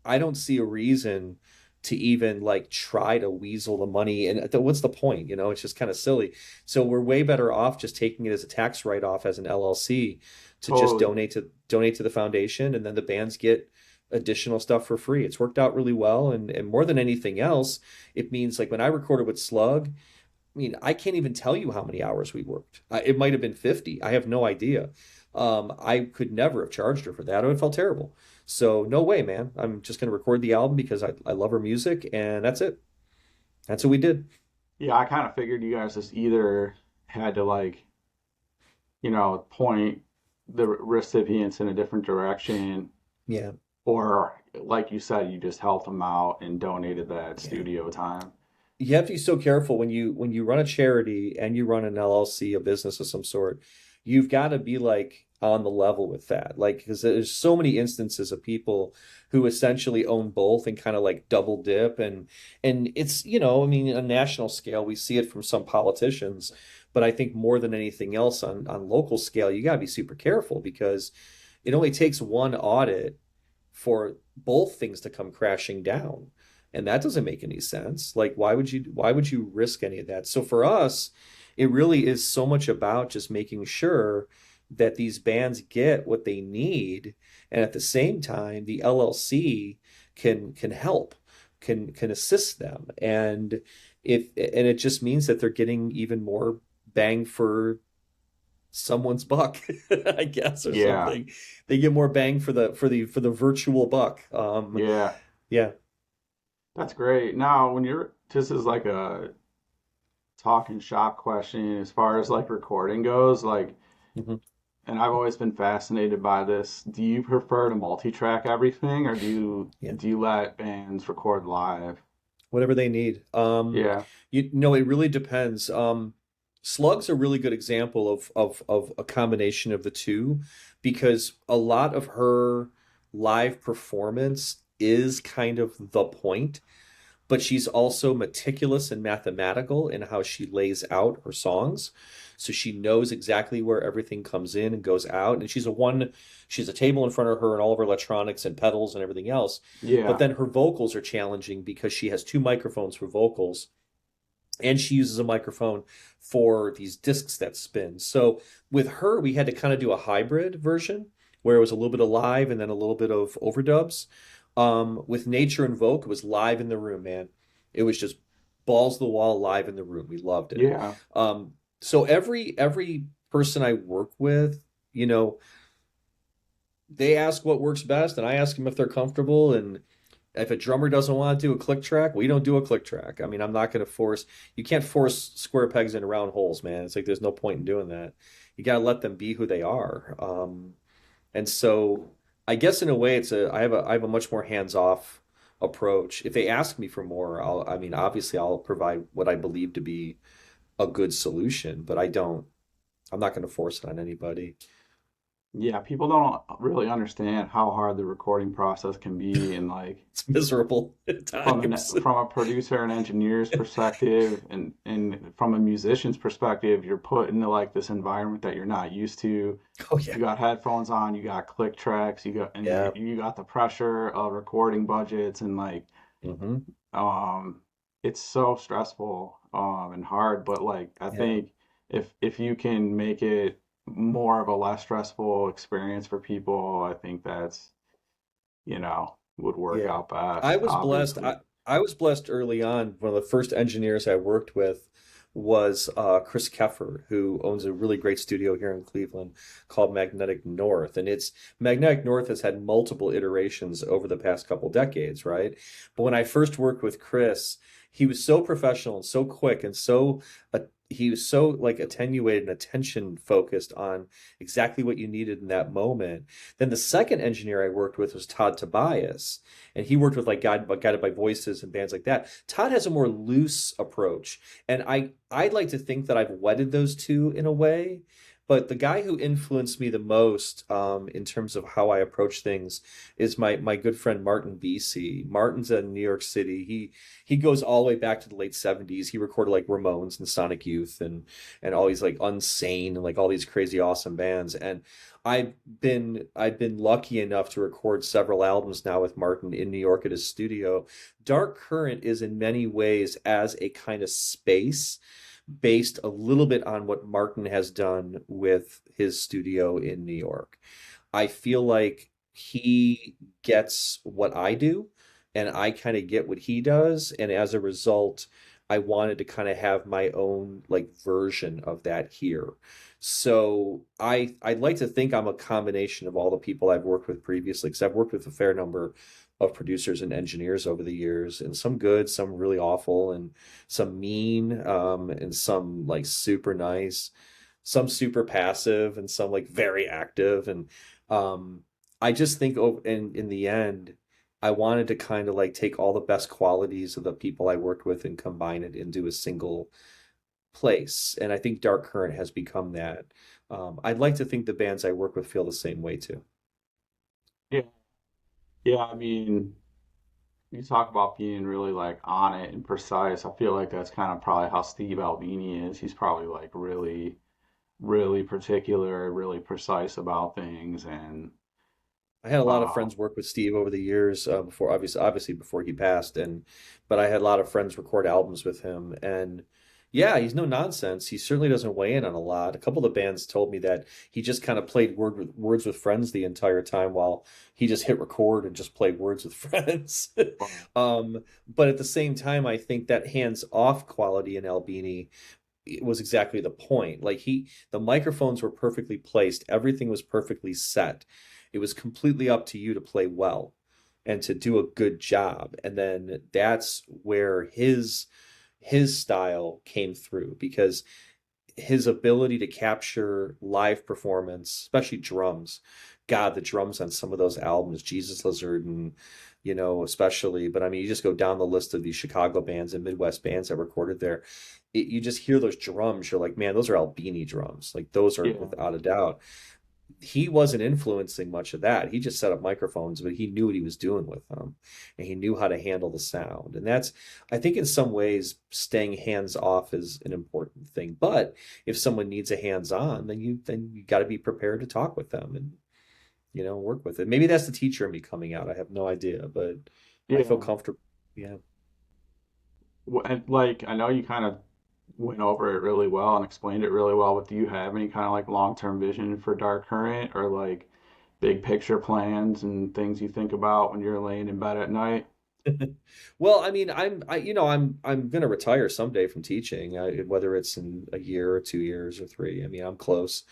I don't see a reason to even like try to weasel the money. And what's the point? It's just kind of silly. So we're way better off just taking it as a tax write-off as an LLC to just Totally. donate to the foundation, and then the bands get additional stuff for free. It's worked out really well, and more than anything else, it means like when I recorded with Slug, I mean, I can't even tell you how many hours we worked. It might have been 50. I have no idea. I could never have charged her for that. It would have felt terrible. So no way, man. I'm just going to record the album because I love her music, and that's it. That's what we did. Yeah, I kind of figured you guys just either had to like, point the recipients in a different direction, Yeah. or like you said, you just helped them out and donated that Yeah. studio time. You have to be so careful when you run a charity and you run an LLC, a business of some sort. You've got to be like on the level with that. Like, because there's so many instances of people who essentially own both and kind of like double dip, and it's, I mean, on a national scale, we see it from some politicians, but I think more than anything else on local scale, you got to be super careful, because it only takes one audit for both things to come crashing down. And that doesn't make any sense. Like, why would you risk any of that? So for us, it really is so much about just making sure that these bands get what they need, and at the same time, the LLC can help, can assist them. And it just means that they're getting even more bang for someone's buck, I guess, or Yeah, something. They get more bang for the virtual buck. yeah, Yeah. that's great. Now, this is like a talking shop question as far as like recording goes, like, Mhm. and I've always been fascinated by this. Do you prefer to multi-track everything, or do you Yeah. do you let bands record live? Whatever they need. Yeah, It really depends. Slug's a really good example of a combination of the two, because a lot of her live performance is kind of the point, but she's also meticulous and mathematical in how she lays out her songs. So she knows exactly where everything comes in and goes out. And she's a table in front of her and all of her electronics and pedals and everything else. But yeah, then her vocals are challenging because she has two microphones for vocals, and she uses a microphone for these discs that spin. So with her, we had to kind of do a hybrid version where it was a little bit of live and then a little bit of overdubs. With Nature Invoke, it was live in the room, man. It was just balls to the wall, live in the room. We loved it. Yeah. So every person I work with, you know, they ask what works best, and I ask them if they're comfortable. And if a drummer doesn't want to do a click track, we don't do a click track. I mean, I'm not going to force. You can't force square pegs into round holes, man. It's like there's no point in doing that. You got to let them be who they are. And so I guess in a way I have a much more hands-off approach. If they ask me for more, I mean obviously I'll provide what I believe to be a good solution, but I'm not going to force it on anybody. Yeah, people don't really understand how hard the recording process can be, and like It's miserable at times. from a producer and engineer's perspective, and from a musician's perspective, you're put into like this environment that you're not used to. Oh yeah. You got headphones on, you got click tracks, Yeah. you got the pressure of recording budgets, and like Hmm. um it's so stressful and hard, but like I Yeah. think if you can make it more of a less stressful experience for people, I think that's, would work Yeah. out I best, was blessed. obviously. I was blessed early on. One of the first engineers I worked with was Chris Keffer, who owns a really great studio here in Cleveland called Magnetic North. And it's Magnetic North has had multiple iterations over the past couple decades, right? But when I first worked with Chris, he was so professional and so quick and uh, he was so like attenuated and attention focused on exactly what you needed in that moment. Then the second engineer I worked with was Todd Tobias, and he worked with like Guided by Voices and bands like that. Todd has a more loose approach, and I'd like to think that I've wedded those two in a way. But the guy who influenced me the most in terms of how I approach things is my good friend Martin BC. Martin's in New York City. He goes all the way back to the late 70s. He recorded like Ramones and Sonic Youth and all these like Unsane and like all these crazy awesome bands. And I've been lucky enough to record several albums now with Martin in New York at his studio. Dark Current is in many ways as a kind of space based a little bit on what Martin has done with his studio in New York. I feel like he gets what I do, and I kind of get what he does, and as a result, I wanted to kind of have my own like version of that here. So I'd like to think I'm a combination of all the people I've worked with previously, because I've worked with a fair number of producers and engineers over the years, and some good, some really awful, and some mean, and some like super nice, some super passive, and some like very active. And I just think in the end, I wanted to kind of like take all the best qualities of the people I worked with and combine it into a single place. And I think Dark Current has become that. I'd like to think the bands I work with feel the same way too. Yeah. Yeah, I mean, you talk about being really like on it and precise. I feel like that's kind of probably how Steve Albini is. He's probably like really, really particular, really precise about things. And I had a lot of uh, friends work with Steve over the years before, obviously before he passed, and but I had a lot of friends record albums with him, and yeah, he's no nonsense. He certainly doesn't weigh in on a lot. A couple of the bands told me that he just kind of played words with friends the entire time while he just hit record and just played words with friends. But at the same time, I think that hands-off quality in Albini was exactly the point. The microphones were perfectly placed, everything was perfectly set. It was completely up to you to play well and to do a good job. And then that's where his style came through because his ability to capture live performance, especially drums. God, the drums on some of those albums, Jesus Lizard and especially, but I mean, you just go down the list of these Chicago bands and Midwest bands that recorded there. You just hear those drums, you're like, man, those are Albini drums. Like those are yeah, without a doubt. He wasn't influencing much of that. He just set up microphones, but he knew what he was doing with them, and he knew how to handle the sound. And that's, I think, in some ways, staying hands off is an important thing. But if someone needs a hands on, then you got to be prepared to talk with them and work with it. Maybe that's the teacher in me coming out. I have no idea, but I feel yeah. comfortable. Yeah. And like, I know you kind of went over it really well and explained it really well, but do you have any kind of like long-term vision for Dark Current, or like big picture plans and things you think about when you're laying in bed at night? Well, I mean, I'm gonna retire someday from teaching, whether it's in a year or 2 years or three. I mean, I'm close.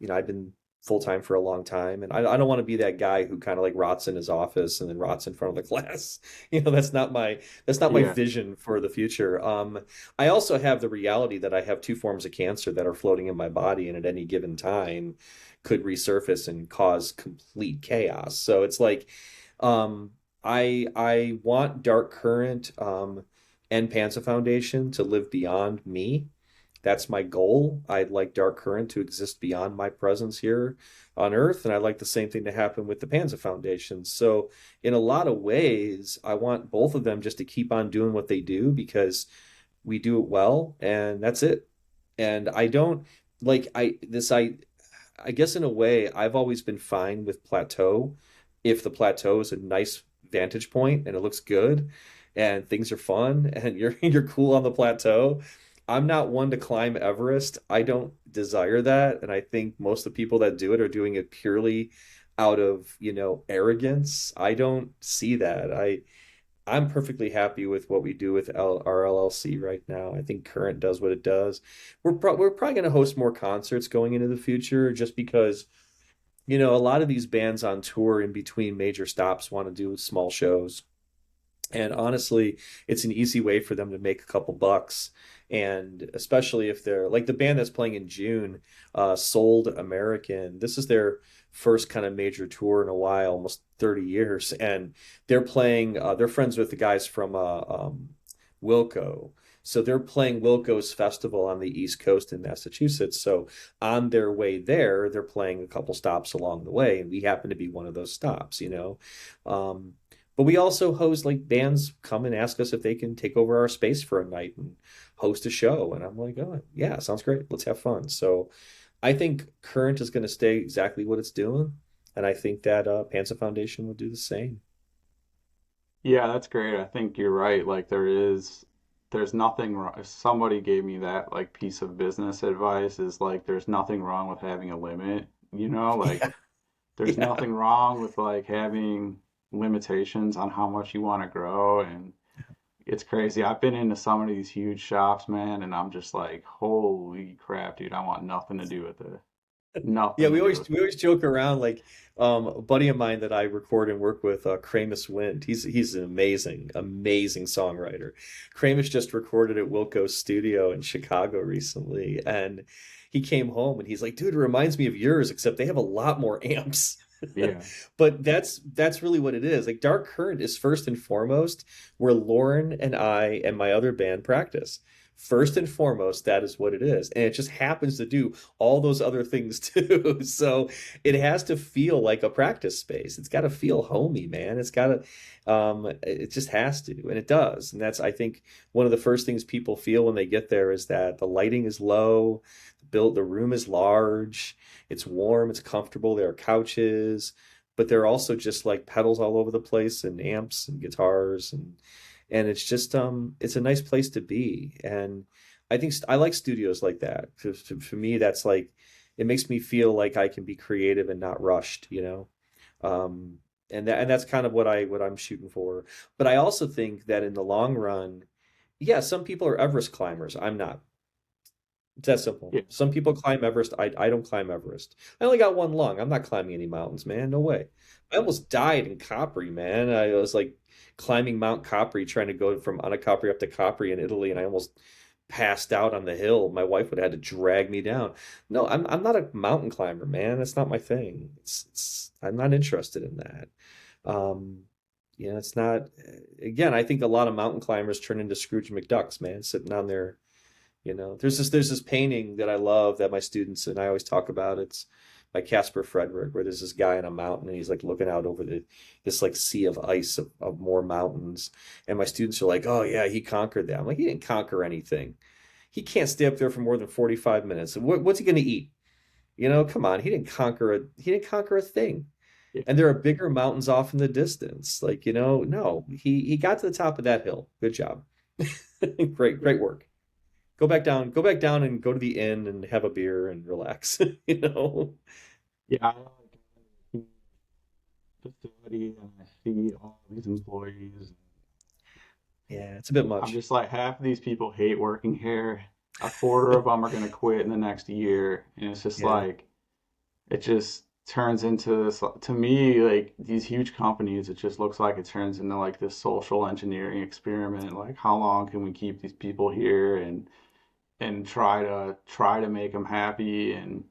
I've been full time for a long time, and I don't want to be that guy who kind of like rots in his office and then rots in front of the class. That's not my Yeah. vision for the future. I also have the reality that I have two forms of cancer that are floating in my body, and at any given time could resurface and cause complete chaos. So it's like, um, I want Dark Current and Panza Foundation to live beyond me. That's my goal. I'd like Dark Current to exist beyond my presence here on Earth, and I'd like the same thing to happen with the Panza Foundation. So, in a lot of ways, I want both of them just to keep on doing what they do because we do it well, and that's it. And I don't like I guess in a way, I've always been fine with plateau if the plateau is a nice vantage point and it looks good and things are fun and you're cool on the plateau. I'm not one to climb Everest. I don't desire that, and I think most of the people that do it are doing it purely out of, arrogance. I don't see that. I'm perfectly happy with what we do with our LLC right now. I think Current does what it does. We're probably going to host more concerts going into the future just because a lot of these bands on tour in between major stops want to do small shows. And honestly, it's an easy way for them to make a couple bucks. And especially if they're like the band that's playing in June, Sold American. This is their first kind of major tour in a while, almost 30 years. And they're friends with the guys from Wilco. So they're playing Wilco's festival on the East Coast in Massachusetts. So on their way there, they're playing a couple stops along the way, and we happen to be one of those stops. Um, but we also host like bands come and ask us if they can take over our space for a night and host a show. And I'm like, oh yeah, sounds great. Let's have fun. So I think Current is going to stay exactly what it's doing. And I think that Panza Foundation will do the same. Yeah, that's great. I think you're right. Like there's nothing wrong. If somebody gave me that like piece of business advice is like there's nothing wrong with having a limit, like Yeah, there's yeah. nothing wrong with like having limitations on how much you want to grow. And it's crazy. I've been into some of these huge shops, man, and I'm just like, holy crap, dude, I want nothing to do with it. Yeah, Nothing to we do always with we it. always joke around like a buddy of mine that I record and work with, Kramus Wind. He's an amazing songwriter. Kramus just recorded at Wilco's studio in Chicago recently, and he came home and he's like, "Dude, it reminds me of yours, except they have a lot more amps." Yeah. But that's really what it is. Like Dark Current is first and foremost where Lauren and I and my other band practice. First and foremost, that is what it is. And it just happens to do all those other things too. So it has to feel like a practice space. It's got to feel homey, man. It just has to, and it does. And that's, I think, one of the first things people feel when they get there is that the lighting is low, the room is large, it's warm, it's comfortable. There are couches, but there are also just like pedals all over the place and amps and guitars and it's a nice place to be. And I think I like studios like that. For me, that's like it makes me feel like I can be creative and not rushed. Um, and that's kind of what I'm shooting for. But I also think that in the long run, yeah, some people are Everest climbers. I'm not. It's that simple. Yeah. Some people climb Everest. I don't climb Everest. I only got one lung. I'm not climbing any mountains, man. No way. I almost died in Capri, man. I was like climbing Mount Capri, trying to go from Anacapri up to Capri in Italy, and I almost passed out on the hill. My wife would have had to drag me down. No, I'm not a mountain climber, man. That's not my thing. I'm not interested in that. Um, it's not. Again, I think a lot of mountain climbers turn into Scrooge McDucks, man, sitting on their there's this painting that I love that my students and I always talk about. It's by Caspar Frederick, where there's this guy on a mountain and he's like looking out over this like sea of ice of more mountains. And my students are like, "Oh yeah, he conquered that." I'm like, "He didn't conquer anything. He can't stay up there for more than 45 minutes. What's he going to eat? Come on. He didn't conquer a thing." Yeah. And there are bigger mountains off in the distance. Like, no, he got to the top of that hill. Good job. Great, Yeah. great work. Go back down and go to the inn and have a beer and relax, you know? Yeah. I like facility and I see all these employees. Yeah, it's a bit I'm much. just like, half of these people hate working here. A quarter of them are going to quit in the next year. And it's just Yeah. like, it just turns into this, to me, like these huge companies, it just looks like it turns into like this social engineering experiment. Like, how long can we keep these people here and try to make them happy? And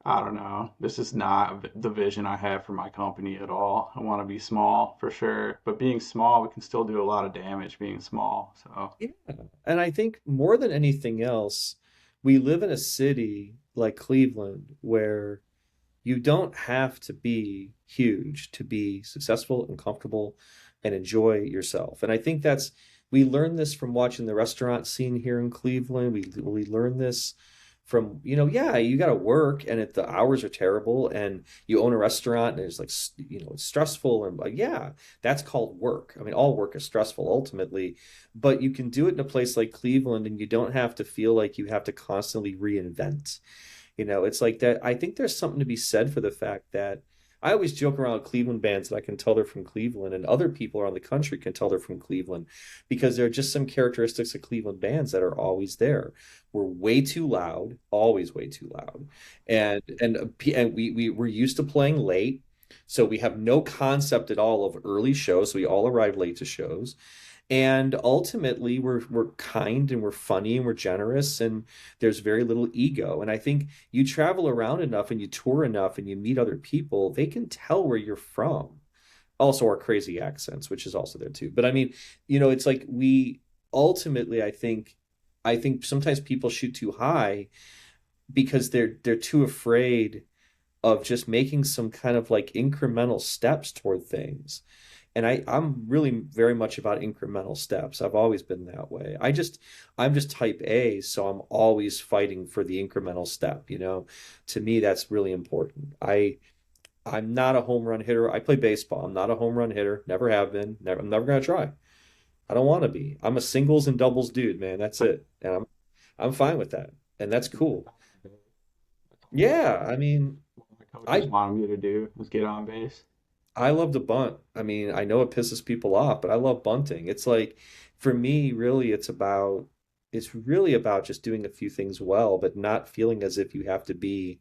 I don't know. This is not the vision I have for my company at all. I want to be small for sure, but being small, we can still do a lot of damage being small. So, Yeah. And I think more than anything else, we live in a city like Cleveland where you don't have to be huge to be successful and comfortable and enjoy yourself. And I think we learned this from watching the restaurant scene here in Cleveland. We learned this from, yeah, you got to work and the hours are terrible and you own a restaurant and it's like, it's stressful and like, yeah, that's called work. I mean, all work is stressful ultimately, but you can do it in a place like Cleveland and you don't have to feel like you have to constantly reinvent. It's like that. I think there's something to be said for the fact that I always joke around with Cleveland bands that I can tell they're from Cleveland, and other people around the country can tell they're from Cleveland because there are just some characteristics of Cleveland bands that are always there. We're way too loud, always way too loud, and we're used to playing late, so we have no concept at all of early shows. So we all arrive late to shows. And ultimately, we're kind and we're funny and we're generous and there's very little ego. And I think you travel around enough and you tour enough and you meet other people, they can tell where you're from. Also, our crazy accents, which is also there too. But I mean, it's like we ultimately, I think sometimes people shoot too high because they're too afraid of just making some kind of like incremental steps toward things. And I'm really very much about incremental steps. I've always been that way. I'm just type A, so I'm always fighting for the incremental step, To me, that's really important. I'm not a home run hitter. I play baseball. I'm not a home run hitter. Never have been. Never, I'm never gonna try. I don't want to be. I'm a singles and doubles dude, man. That's it. And I'm fine with that. And that's cool. that's Yeah, I mean, what my coaches I wanted me to do was get on base. I love to bunt. I mean, I know it pisses people off, but I love bunting. It's like, for me, really, it's really about just doing a few things well, but not feeling as if you have to be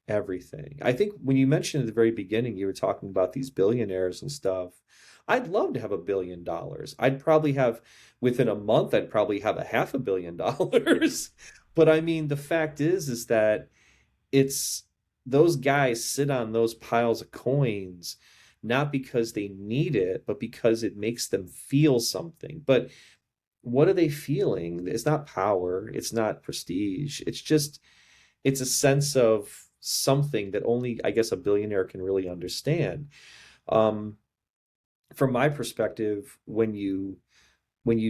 everything. I think when you mentioned at the very beginning, you were talking about these billionaires and stuff. I'd love to have $1 billion. Within a month, I'd probably have a $500 million. But I mean, the fact is that it's those guys sit on those piles of coins not because they need it, but because it makes them feel something. But what are they feeling? It's not power, it's not prestige. It's a sense of something that only, I guess, a billionaire can really understand. Um, from my perspective, when you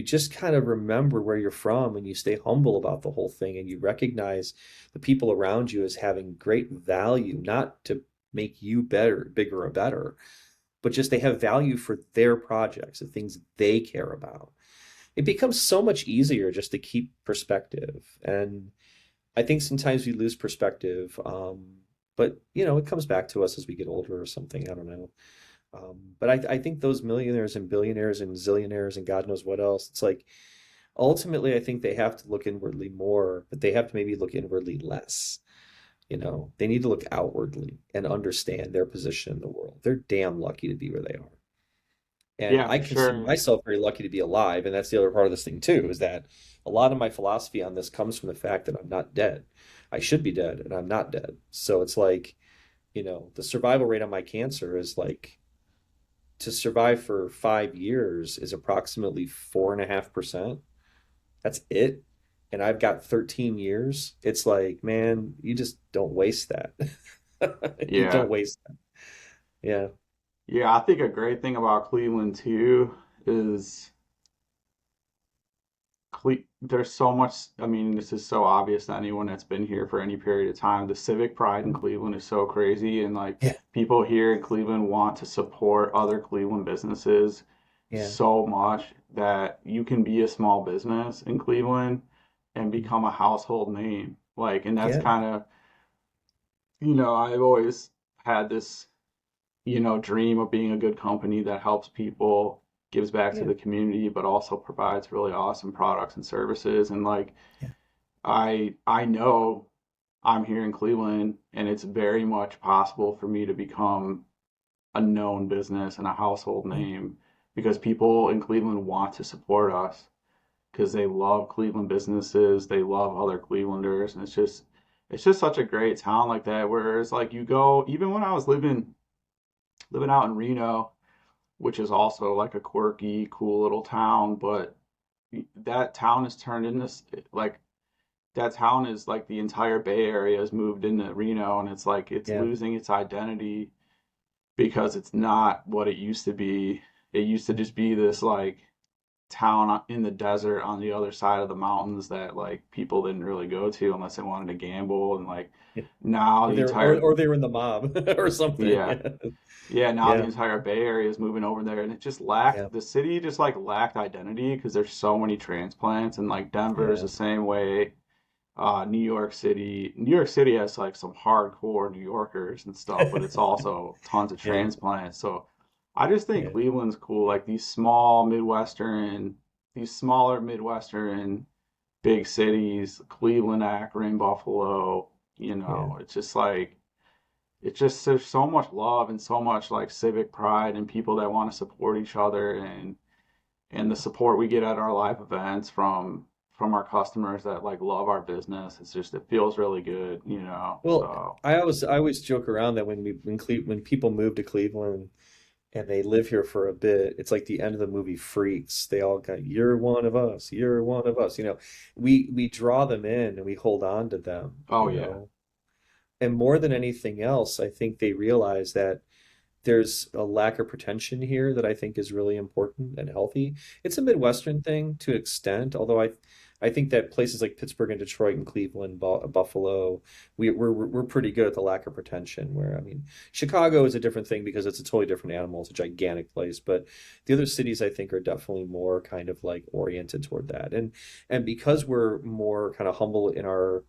just kind of remember where you're from and you stay humble about the whole thing and you recognize the people around you as having great value, not to make you better, bigger or better, but just they have value for their projects, the things they care about. It becomes so much easier just to keep perspective. And I think sometimes we lose perspective. But it comes back to us as we get older or something. I don't know. But I think those millionaires and billionaires and zillionaires and God knows what else, it's like ultimately I think they have to look inwardly more, but they have to maybe look inwardly less. They need to look outwardly and understand their position in the world. They're damn lucky to be where they are. And Yeah, I for consider sure. myself very lucky to be alive. And that's the other part of this thing too, is that a lot of my philosophy on this comes from the fact that I'm not dead. I should be dead and I'm not dead. So it's like, the survival rate on my cancer is like to survive for 5 years is approximately 4.5%. That's it. And I've got 13 years. It's like, man, you just don't waste that. You Yeah. don't waste that. Yeah. Yeah, I think a great thing about Cleveland too is there's so much. I mean, this is so obvious to anyone that's been here for any period of time. The civic pride in Cleveland is so crazy, and like Yeah. people here in Cleveland want to support other Cleveland businesses Yeah. so much that you can be a small business in Cleveland and become a household name. Like, and that's Yeah. kind of, I've always had this. dream of being a good company that helps people, gives back to Yeah, the community, but also provides really awesome products and services. And like yeah, I know I'm here in Cleveland, and it's very much possible for me to become a known business and a household yeah, name because people in Cleveland want to support us because they love Cleveland businesses, they love other Clevelanders, and it's just such a great town like that. Whereas like you go, even when I was living out in Reno, which is also like a quirky, cool little town, but that town has turned into like that town is like the entire Bay Area has moved into Reno, and it's like it's yeah, losing its identity because it's not what it used to be. It used to just be this like town in the desert on the other side of the mountains that like people didn't really go to unless they wanted to gamble, and like yeah. now the They're entire or they were in the mob or something. yeah, Yeah, yeah, now the yeah, entire Bay Area is moving over there, and it just yeah, lacked the city just like lacked identity because there's so many transplants, and like Denver is yeah, the same way. New York City has like some hardcore New Yorkers and stuff, but it's also tons of yeah, transplants. So I just think yeah, Cleveland's cool. Like these smaller Midwestern big cities, Cleveland, Akron, Buffalo, yeah. it's just like it's just there's so much love and so much like civic pride and people that want to support each other, and the support we get at our live events from our customers that like love our business. It feels really good. Well, So I always joke around that when people move to Cleveland and they live here for a bit, it's like the end of the movie Freaks. They all got, "You're one of us, you're one of us." We draw them in and we hold on to them, oh yeah. And more than anything else, I think they realize that there's a lack of pretension here that I think is really important and healthy. It's a Midwestern thing to an extent, although I think that places like Pittsburgh and Detroit and Cleveland, Buffalo, we're pretty good at the lack of pretension. Where I mean, Chicago is a different thing because it's a totally different animal. It's a gigantic place, but the other cities I think are definitely more kind of like oriented toward that. And because we're more kind of humble in our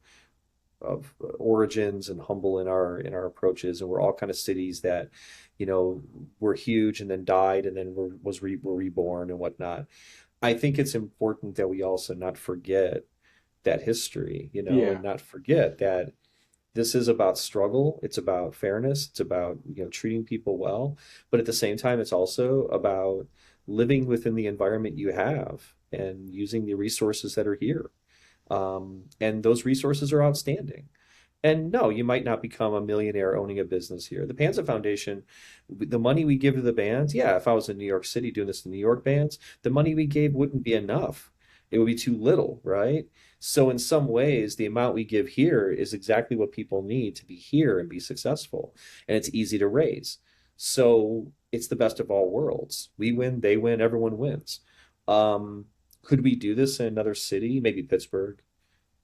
of origins and humble in our approaches, and we're all kind of cities that were huge and then died and then were reborn and whatnot. I think it's important that we also not forget that history, and Yeah. not forget that this is about struggle, it's about fairness, it's about treating people well, but at the same time it's also about living within the environment you have and using the resources that are here. And those resources are outstanding. And no, you might not become a millionaire owning a business here. The Panza Foundation, the money we give to the bands, yeah, if I was in New York City doing this to New York bands, the money we gave wouldn't be enough. It would be too little, right? So in some ways, the amount we give here is exactly what people need to be here and be successful. And it's easy to raise. So it's the best of all worlds. We win, they win, everyone wins. Um, could we do this in another city? Maybe Pittsburgh,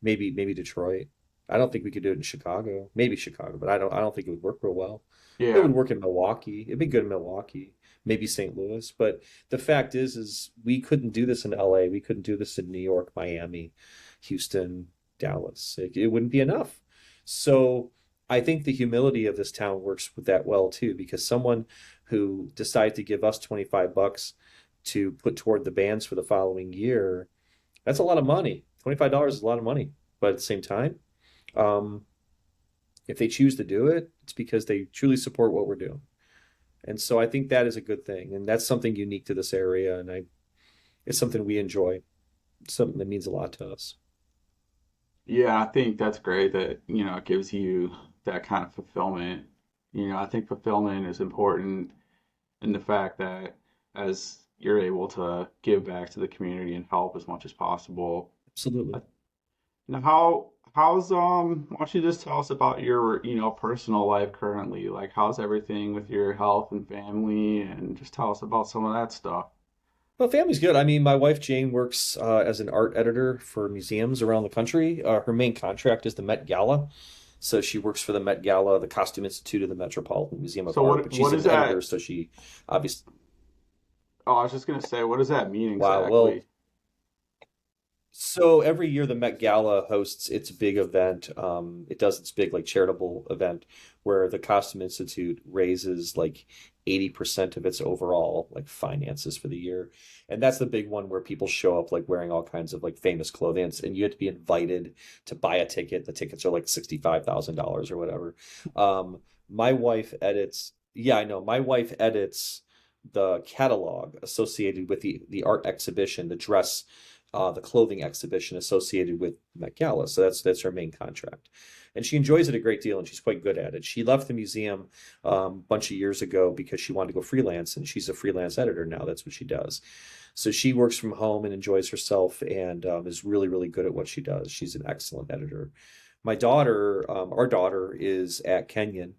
maybe Detroit. I don't think we could do it in Chicago. Maybe Chicago, but I don't think it would work real well. It Yeah. would work in Milwaukee. It'd be good in Milwaukee, maybe St. Louis. But the fact is we couldn't do this in LA. We couldn't do this in New York, Miami, Houston, Dallas. It wouldn't be enough. So I think the humility of this town works with that well too, because someone who decides to give us $25 to put toward the bands for the following year, that's a lot of money. $25 is a lot of money. But at the same time, um, if they choose to do it, it's because they truly support what we're doing. And so I think that is a good thing. And that's something unique to this area. And it's something we enjoy, it's something that means a lot to us. Yeah, I think that's great that, it gives you that kind of fulfillment. I think fulfillment is important in the fact that as you're able to give back to the community and help as much as possible. Absolutely. I- Now, why don't you just tell us about your, personal life currently? Like, how's everything with your health and family, and just tell us about some of that stuff. Well, family's good. I mean, my wife Jane works as an art editor for museums around the country. Her main contract is the Met Gala. So she works for the Met Gala, the Costume Institute of the Metropolitan Museum of So Art, what but what she's is an editor, that? so she obviously, Oh, I was just gonna say, what does that mean wow, well, exactly? So every year the Met Gala hosts its big event. It does its big like charitable event where the Costume Institute raises like 80% of its overall like finances for the year. And that's the big one where people show up like wearing all kinds of like famous clothing. And you have to be invited to buy a ticket. The tickets are like $65,000 or whatever. My wife edits, yeah, I know. My wife edits the catalog associated with the art exhibition, the clothing exhibition associated with Met Gala. So that's her main contract, and she enjoys it a great deal, and she's quite good at it. She left the museum a bunch of years ago because she wanted to go freelance, and she's a freelance editor now. That's what she does. So she works from home and enjoys herself, and is really really good at what she does. She's an excellent editor. Our daughter, is at Kenyon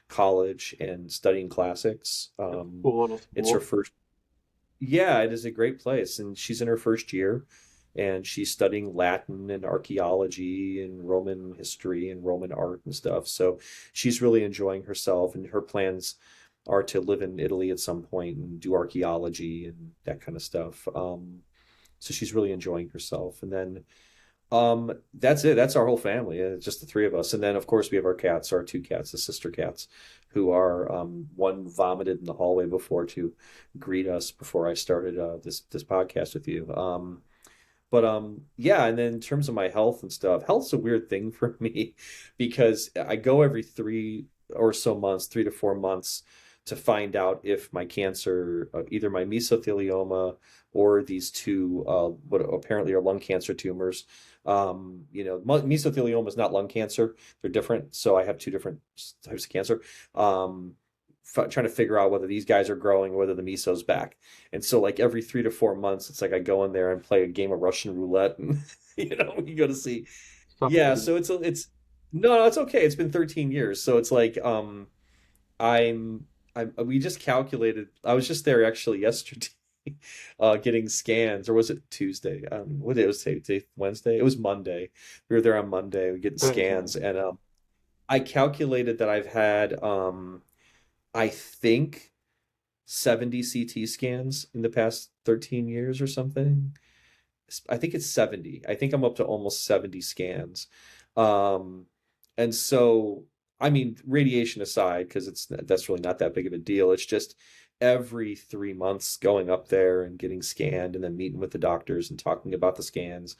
College and studying classics. Cool little It's her school. first Yeah, it is a great place, and she's in her first year, and she's studying Latin and archaeology and Roman history and Roman art and stuff. So she's really enjoying herself, and her plans are to live in Italy at some point and do archaeology and that kind of stuff. So she's really enjoying herself. And then that's it. That's our whole family. It's just the three of us. And then, of course, we have our cats, our two cats, the sister cats, who are one vomited in the hallway before to greet us before I started this podcast with you. But yeah, and then in terms of my health and stuff, health's a weird thing for me because I go every 3 or so months, 3 to 4 months, to find out if my cancer, either my mesothelioma or these two, what apparently are lung cancer tumors. Mesothelioma is not lung cancer; they're different. So I have two different types of cancer. Um, Trying to figure out whether these guys are growing, whether the meso's back. And so like every 3 to 4 months, it's like I go in there and play a game of Russian roulette, and you go to see. Yeah, Sorry. so it's no, no, it's okay. It's been 13 years, so it's like I'm we just calculated. I was just there actually yesterday, getting scans, or was it Tuesday? What day was today? Wednesday? It was Monday. We were there on Monday. We getting Okay. scans, and I calculated that I've had I think 70 CT scans in the past 13 years or something. I think it's 70. I think I'm up to almost 70 scans. Um, and so, I mean, radiation aside, because that's really not that big of a deal. It's just every 3 months going up there and getting scanned and then meeting with the doctors and talking about the scans.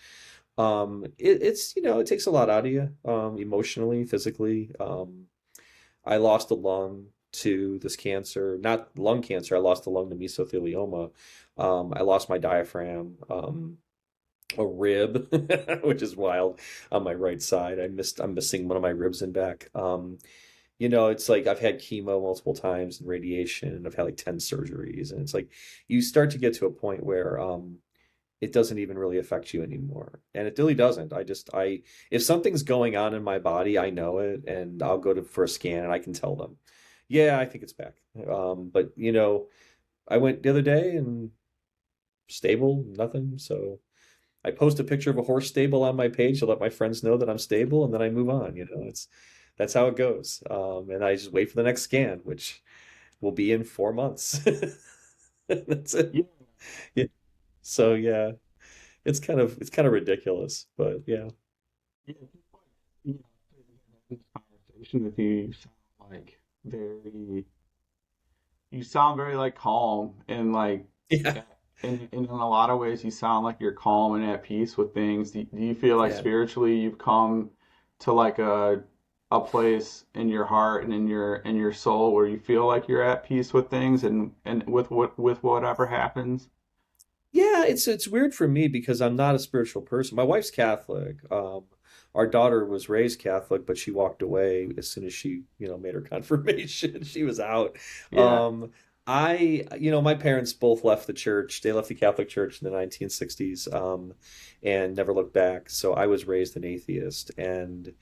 It takes a lot out of you, emotionally, physically. I lost a lung to this cancer, not lung cancer. I lost a lung to mesothelioma. I lost my diaphragm, a rib, which is wild, on my right side. I'm missing one of my ribs in back. It's like I've had chemo multiple times and radiation, and I've had like 10 surgeries. And it's like you start to get to a point where it doesn't even really affect you anymore. And it really doesn't. If something's going on in my body, I know it, and I'll go for a scan and I can tell them, yeah, I think it's back. But I went the other day and stable, nothing. So I post a picture of a horse stable on my page to let my friends know that I'm stable, and then I move on. That's how it goes. And I just wait for the next scan, which will be in 4 months. That's it. Yeah. Yeah. So yeah, it's kind of ridiculous, but yeah. Yeah. You know, this conversation with you, very, you sound very like calm and like, Yeah. and in a lot of ways, you sound like you're calm and at peace with things. Do you feel like Yeah. spiritually you've come to like a place in your heart and in your soul where you feel like you're at peace with things and with whatever happens? Yeah, it's weird for me because I'm not a spiritual person. My wife's Catholic. Our daughter was raised Catholic, but she walked away as soon as she, made her confirmation. She was out. Yeah. Um, my parents both left the church. They left the Catholic Church in the 1960s, and never looked back. So I was raised an atheist, and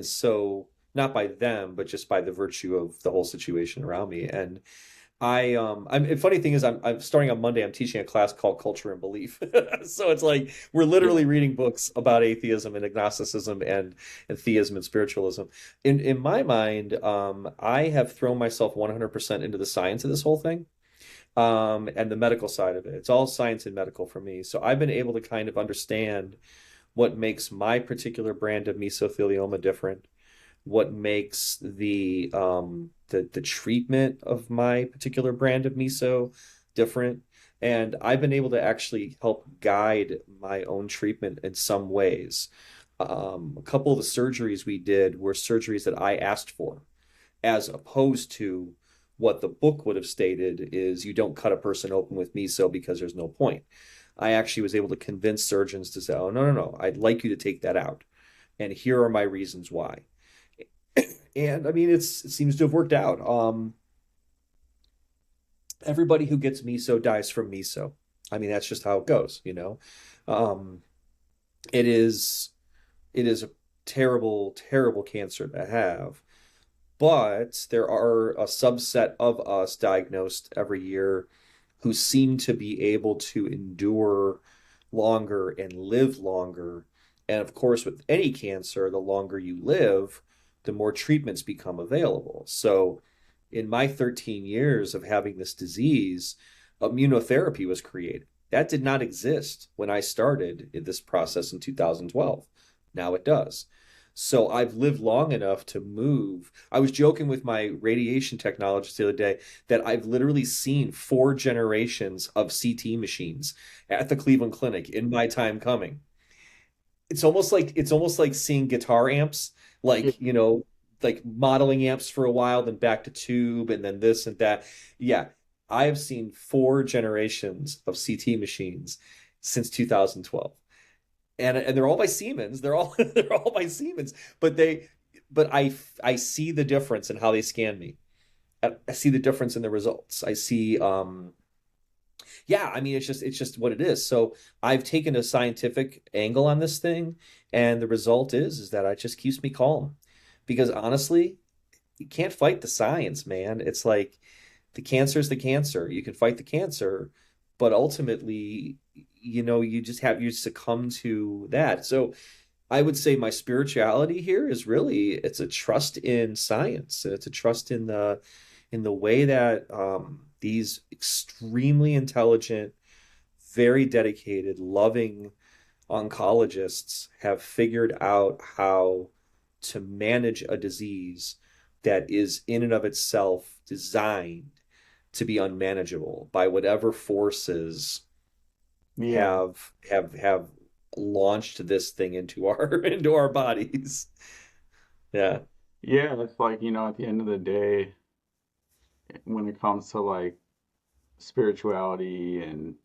so not by them, but just by the virtue of the whole situation around me. And funny thing is, I'm starting on Monday. I'm teaching a class called Culture and Belief. So it's like we're Yeah. literally reading books about atheism and agnosticism and theism and spiritualism. In my mind, I have thrown myself 100% into the science of this whole thing. and the medical side of it. It's all science and medical for me. So I've been able to kind of understand what makes my particular brand of mesothelioma different, what makes the treatment of my particular brand of meso different. And I've been able to actually help guide my own treatment in some ways. A couple of the surgeries we did were surgeries that I asked for, as opposed to what the book would have stated is you don't cut a person open with meso because there's no point. I actually was able to convince surgeons to say, oh, no, no, no, I'd like you to take that out. And here are my reasons why. And I mean, it seems to have worked out. Everybody who gets meso dies from meso. I mean, that's just how it goes, you know. Um, it is it is a terrible, terrible cancer to have, but there are a subset of us diagnosed every year who seem to be able to endure longer and live longer. And of course, with any cancer, the longer you live, the more treatments become available. So, in my 13 years of having this disease, immunotherapy was created. That did not exist when I started this process in 2012. Now it does. So I've lived long enough to move. I was joking with my radiation technologist the other day that I've literally seen 4 generations of CT machines at the Cleveland Clinic in my time coming. It's almost like seeing guitar amps, Yeah. like, like modeling amps for a while, then back to tube, and then this and that. Yeah, I have seen 4 generations of CT machines since 2012, and they're all by Siemens. They're all they're all by Siemens, but I see the difference in how they scan me. I see the difference in the results. I see yeah, I mean, it's just what it is. So I've taken a scientific angle on this thing, and the result is that it just keeps me calm. Because honestly, you can't fight the science, man. It's like the cancer is the cancer. You can fight the cancer, but ultimately, you succumb to that. So I would say my spirituality here is really it's a trust in science. It's a trust in the way that these extremely intelligent, very dedicated, loving oncologists have figured out how to manage a disease that is in and of itself designed to be unmanageable by whatever forces Yeah. have launched this thing into our into our bodies. Yeah. Yeah, it's like, at the end of the day, when it comes to like spirituality and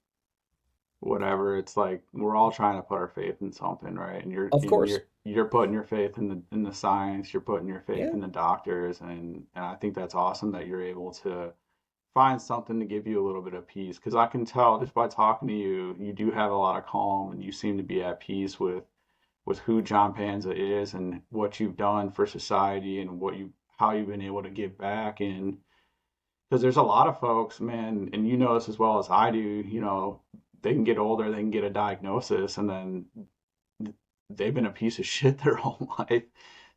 whatever, it's like we're all trying to put our faith in something, right? And you're Of and course. you're putting your faith in the science, you're putting your faith Yeah. in the doctors, and I think that's awesome that you're able to find something to give you a little bit of peace. Because I can tell just by talking to you, you do have a lot of calm and you seem to be at peace with who John Panza is and what you've done for society and how you've been able to give back. And because there's a lot of folks, man, and you know this as well as I do, they can get older, they can get a diagnosis, and then they've been a piece of shit their whole life.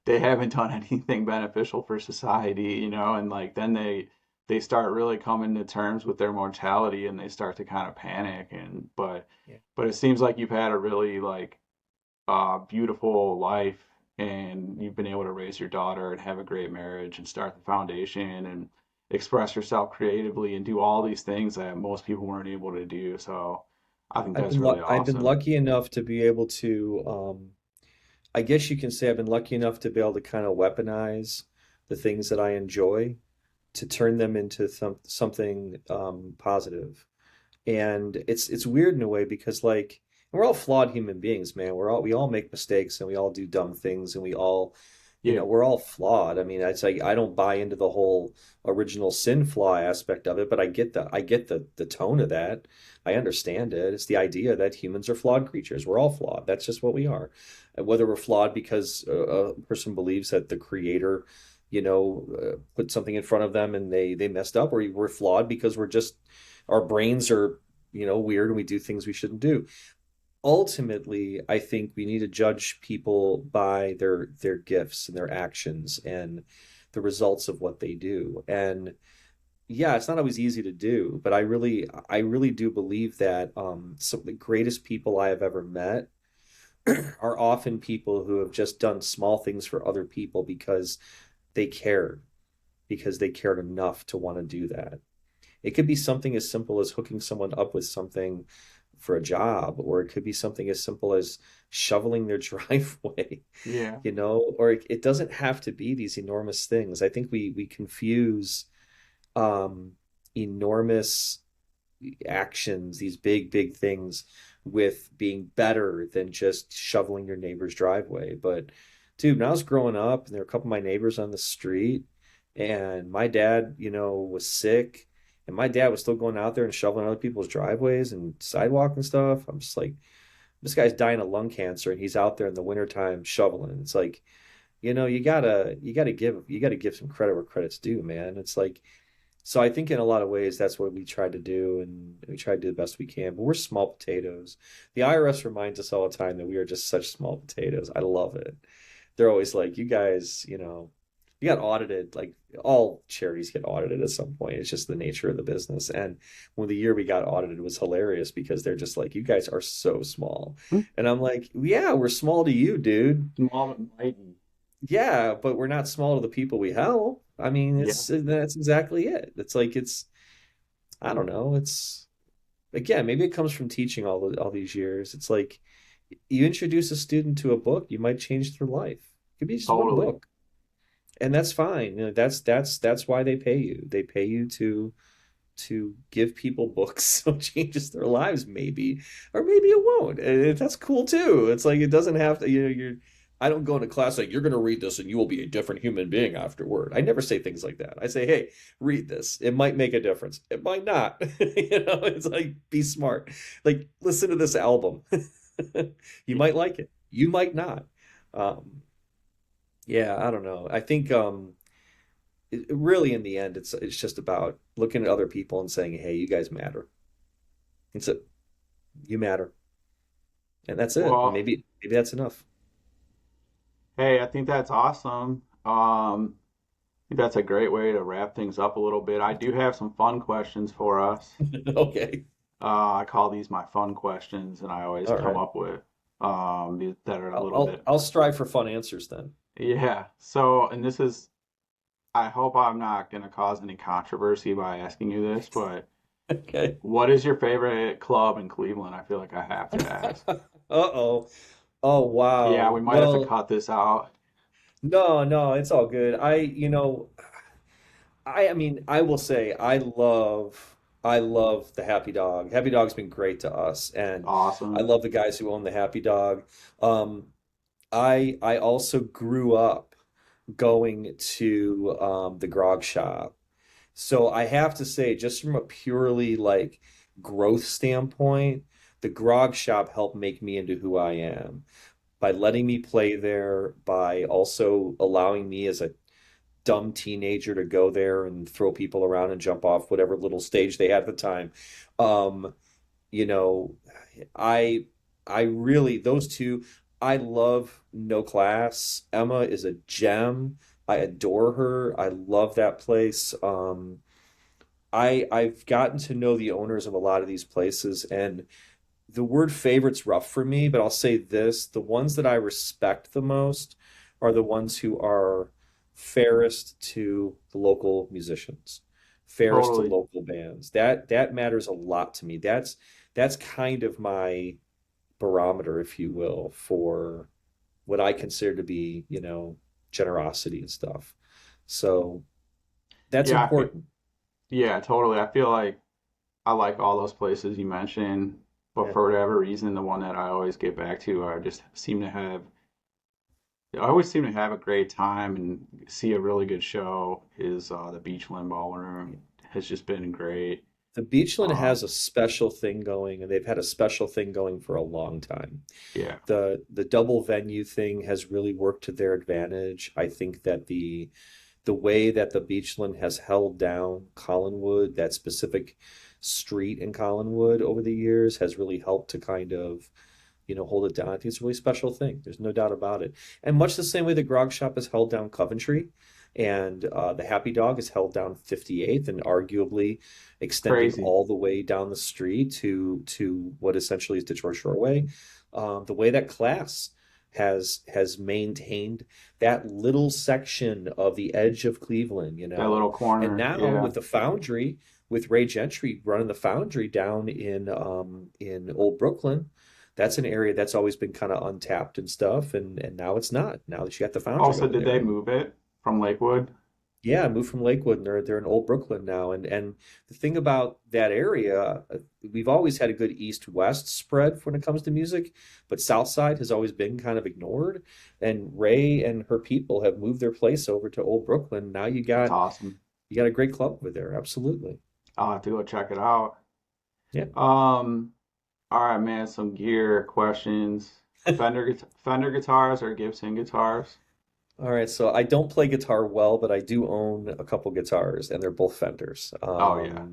They haven't done anything beneficial for society, and like then they start really coming to terms with their mortality and they start to kind of panic. And Yeah. but it seems like you've had a really like beautiful life, and you've been able to raise your daughter and have a great marriage and start the foundation and express yourself creatively and do all these things that most people weren't able to do. So I think that's really I've been awesome. lucky enough to be able to I guess you can say I've been lucky enough to be able to kind of weaponize the things that I enjoy to turn them into something positive. And it's weird in a way because like we're all flawed human beings, man. We all make mistakes and we all do dumb things and we all, Yeah. we're all flawed. I mean, it's like I don't buy into the whole original sin flaw aspect of it, but I get the tone of that. I understand it. It's the idea that humans are flawed creatures. We're all flawed. That's just what we are. And whether we're flawed because a person believes that the creator, put something in front of them and they messed up, or we're flawed because our brains are, weird and we do things we shouldn't do. Ultimately, I think we need to judge people by their gifts and their actions and the results of what they do. And yeah, it's not always easy to do, but I really do believe that some of the greatest people I have ever met are often people who have just done small things for other people they cared, because they cared enough to want to do that. It could be something as simple as hooking someone up with something for a job, or it could be something as simple as shoveling their driveway, Yeah. or it doesn't have to be these enormous things. I think we confuse um, enormous actions, these big, big things, with being better than just shoveling your neighbor's driveway. But dude, when I was growing up and there were a couple of my neighbors on the street, and my dad, was sick, and my dad was still going out there and shoveling other people's driveways and sidewalk and stuff. I'm just like, this guy's dying of lung cancer and he's out there in the wintertime shoveling. It's like, you gotta give some credit where credit's due, man. It's like, so I think in a lot of ways that's what we try to do, and we try to do the best we can. But we're small potatoes. The IRS reminds us all the time that we are just such small potatoes. I love it. They're always like, you guys, you got audited. Like, all charities get audited at some point. It's just the nature of the business. And when the year we got audited was hilarious, because they're just like, you guys are so small. And I'm like, yeah, we're small to you, dude. Small but mighty. Yeah, but we're not small to the people we help. I mean, Yeah, that's exactly it. It's like, I don't know. It's, again, maybe it comes from teaching all these years. It's like, you introduce a student to a book, you might change their life. It could be just one totally. book, and that's fine. That's why they pay you. They pay you to give people books so it changes their lives, maybe, or maybe it won't. And that's cool too. It's like, it doesn't have to. You're. I don't go into class like, you're going to read this and you will be a different human being afterward. I never say things like that. I say, hey, read this. It might make a difference. It might not. It's like, be smart. Like, listen to this album. You Yeah. might like it. You might not. Um, yeah, I don't know. I think really, in the end, it's just about looking at other people and saying, "Hey, you guys matter." It's it. You matter, and that's it. Well, Maybe that's enough. hey, I think that's awesome. I think that's a great way to wrap things up a little bit. I do have some fun questions for us. Okay. I call these my fun questions, and I always All come right. up with these that are a I'll little I'll bit, I'll strive for fun answers then. yeah. So, and this is, I hope I'm not going to cause any controversy by asking you this, but Okay. what is your favorite club in Cleveland? I feel like I have to ask. Uh-oh. Oh, Yeah, we wow. might have to Well, cut this out. no, no, it's all good. I mean, I will say I love the Happy Dog. Happy Dog's been great to us, and I Awesome. love the guys who own the Happy Dog. Um, I also grew up going to the grog shop. So I have to say, just from a purely like growth standpoint, the grog shop helped make me into who I am by letting me play there, by also allowing me as a dumb teenager to go there and throw people around and jump off whatever little stage they had at the time. Um, you know, I I really, those two, I love No Class. Emma is a gem. I adore her. I love that place. I've gotten to know the owners of a lot of these places, and the word favorite's rough for me, but I'll say this: the ones that I respect the most are the ones who are fairest to the local musicians, fairest to Totally. local bands. That matters a lot to me. That's kind of my barometer, if you will, for what I consider to be, generosity and stuff. So that's Yeah, important. yeah, totally. I feel like I like all those places you mentioned, but Yeah. for whatever reason, the one that I always get back to, I always seem to have a great time and see a really good show is the Beachland Ballroom. Has just been great. The Beachland Um, has a special thing going, and they've had a special thing going for a long time. yeah, The double venue thing has really worked to their advantage. I think that the way that the Beachland has held down Collinwood, that specific street in Collinwood over the years, has really helped to kind of, hold it down. I think it's a really special thing. There's no doubt about it. And much the same way the Grog Shop has held down Coventry. and the Happy Dog is held down 58th and arguably extending Crazy. all the way down the street to what essentially is Detroit Shoreway. The way that Class has maintained that little section of the edge of Cleveland, That little and corner. now Yeah. with the Foundry, with Ray Gentry running the Foundry down in Old Brooklyn, that's an area that's always been kind of untapped and stuff, and now it's not. Now that you got the Foundry Also, over did there, they and move it from Lakewood? yeah, I moved from Lakewood, and they're in Old Brooklyn now. And the thing about that area, we've always had a good east-west spread when it comes to music, but South Side has always been kind of ignored. And Ray and her people have moved their place over to Old Brooklyn. Now That's awesome. you got a great club over there. Absolutely. I'll have to go check it out. Yeah. All right, man. Some gear questions. Fender guitars or Gibson guitars? All right, so I don't play guitar well, but I do own a couple guitars, and they're both Fenders. Oh yeah.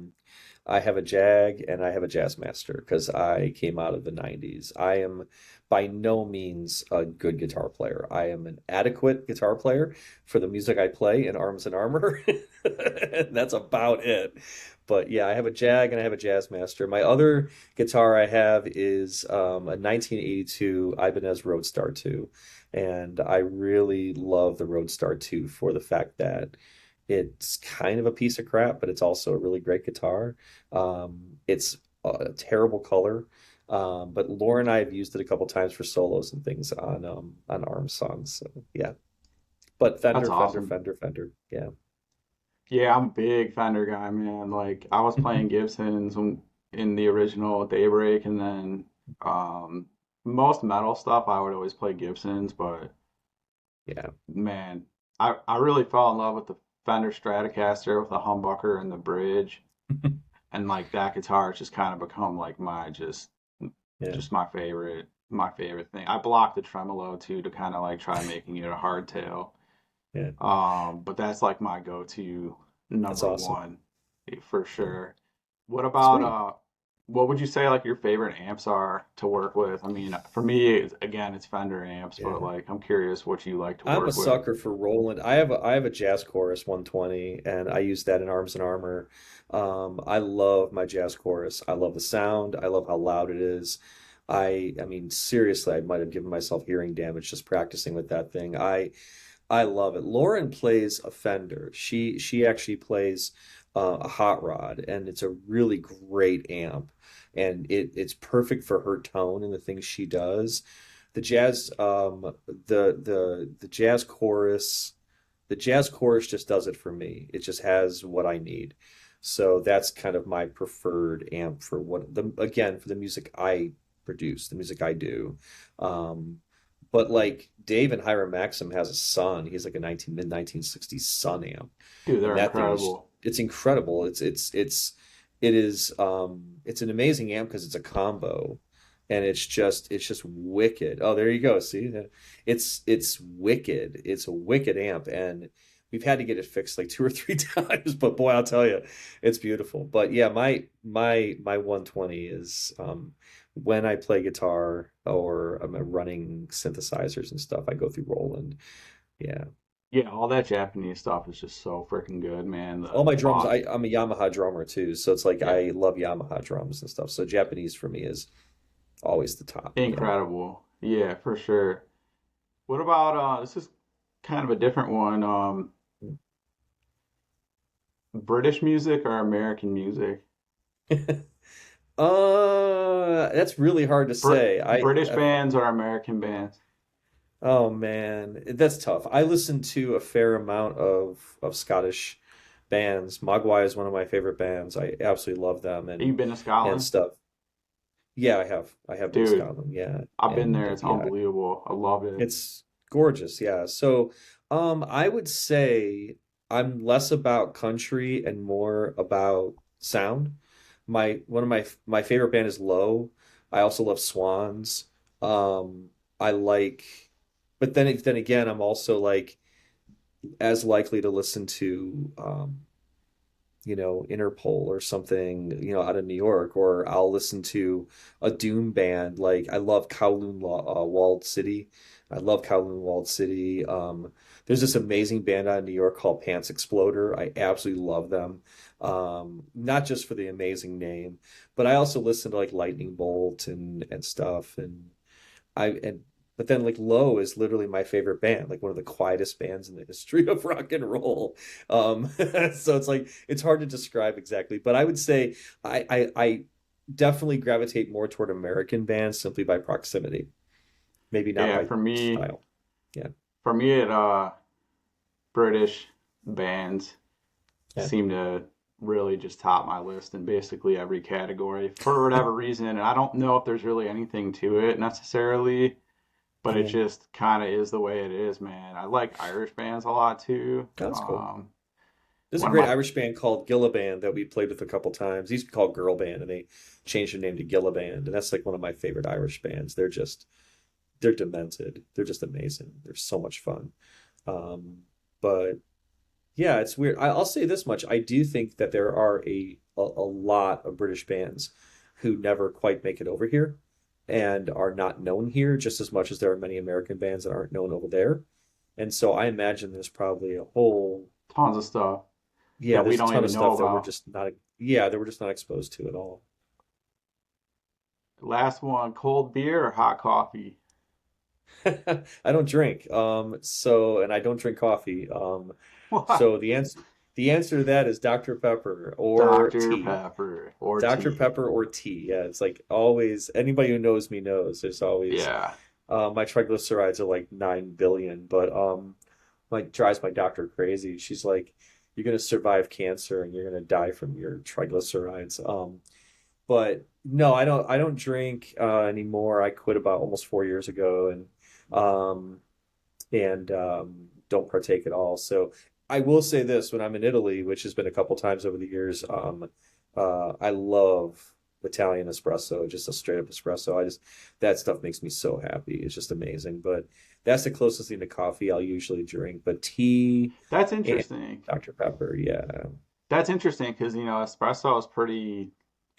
I have a Jag and I have a Jazzmaster because I came out of the 90s. I am by no means a good guitar player. I am an adequate guitar player for the music I play in Arms and Armor. That's about it. But yeah, I have a Jag and I have a Jazzmaster. My other guitar I have is a 1982 Ibanez Roadstar 2. And I really love the Roadstar 2 for the fact that it's kind of a piece of crap, but it's also a really great guitar. It's a terrible color, but Laura and I have used it a couple times for solos and things on Arm songs. So yeah, but That's Fender, Fender, awesome. Fender, Fender. Yeah. Yeah, I'm a big Fender guy, man. Like I was playing Gibsons in the original Daybreak, and then um, most metal stuff I would always play Gibsons, but Yeah. man, I really fell in love with the Fender Stratocaster with the humbucker and the bridge, and like that guitar has just kind of become like my Yeah. just my favorite thing. I blocked the tremolo too to kind of like try making it a hardtail. Yeah. But that's like my go-to That's number awesome. one for Yeah. sure. What about Sweet. what would you say like your favorite amps are to work with? I mean, for me, again, it's Fender amps, but Yeah. like I'm curious what you like to I'm a work with. sucker for Roland. I have a Jazz Chorus 120, and I use that in Arms and Armor. I love my Jazz Chorus. I love the sound. I love how loud it is. I mean, seriously, I might have given myself hearing damage just practicing with that thing. I love it. Lauren plays a Fender. She actually plays a Hot Rod, and it's a really great amp, and it's perfect for her tone and the things she does. The jazz, the jazz chorus, the jazz chorus just does it for me. It just has what I need. So that's kind of my preferred amp for what the again for the music I produce, the music I do. Um, but like Dave and HIRAM-MAXIM has a Sun. He's like a 19 mid 1960s Sun amp, Dude, and they're that thing is incredible. it's incredible. It's an amazing amp because it's a combo, and it's just wicked. Oh, there you go. See, it's wicked. It's a wicked amp, and we've had to get it fixed like two or three times. But boy, I'll tell you, it's beautiful. But yeah, my 120 is when I play guitar or I'm running synthesizers and stuff, I go through Roland. Yeah. Yeah, all that Japanese stuff is just so freaking good, man. All The my drums, boss. I'm a Yamaha drummer too, so it's like Yeah, I love Yamaha drums and stuff. So Japanese for me is always the top. Yeah. incredible. Yeah, for sure. What about this is kind of a different one. British music or American music? That's really hard to say. British bands or American bands? Oh man, that's tough. I listen to a fair amount of Scottish bands. Mogwai is one of my favorite bands. I absolutely love them You've been to and Scotland? stuff. Yeah, I have. I have been to Dude, Scotland. Yeah, I've been and there. It's yeah, unbelievable. I love it. it's gorgeous. Yeah. So, I would say I'm less about country and more about sound. My one of my favorite band is Low. I also love Swans. I like, but then again, I'm also like as likely to listen to Interpol or something, out of New York, or I'll listen to a doom band. Like I love Walled City. I love Kowloon Walled City. There's this amazing band out of New York called Pants Exploder. I absolutely love them. Not just for the amazing name, but I also listen to like Lightning Bolt and stuff. And but then like Low is literally my favorite band, like one of the quietest bands in the history of rock and roll. So it's like it's hard to describe exactly, but I would say I definitely gravitate more toward American bands simply by proximity, maybe not Yeah, by style. Yeah, for me, British bands yeah, seem to really just top my list in basically every category for whatever reason. And I don't know if there's really anything to it necessarily, but it yeah. just kind of is the way it is, man. I like Irish bands a lot too. That's cool. There's a One of great my Irish band called Gillaband that we played with a couple times. They used to be called Girl Band, and they changed their name to Gillaband, and that's like one of my favorite Irish bands. They're demented. They're just amazing. They're so much fun. Um, but yeah, it's weird. I'll say this much. I do think that there are a lot of British bands who never quite make it over here and are not known here just as much as there are many American bands that aren't known over there. And so I imagine there's probably a whole, tons of stuff yeah, that we there's a don't ton of even know stuff that we're about. just not, yeah, that we're just not exposed to at all. Last one, cold beer or hot coffee? I don't drink. And I don't drink coffee. What? So the answer to that is Dr. Pepper or Dr. tea. Pepper or Dr. tea? Pepper or tea. Yeah, it's like always, anybody who knows me knows there's always Yeah. my triglycerides are like 9 billion, but like drives my doctor crazy. She's like, you're gonna survive cancer and you're gonna die from your triglycerides. But no, I don't drink anymore. I quit about almost 4 years ago um don't partake at all. So I will say this, when I'm in Italy, which has been a couple times over the years, I love Italian espresso, just a straight up espresso. That stuff makes me so happy. It's just amazing. But that's the closest thing to coffee I'll usually drink. But tea That's and interesting. Dr. Pepper, yeah. That's interesting because, espresso is pretty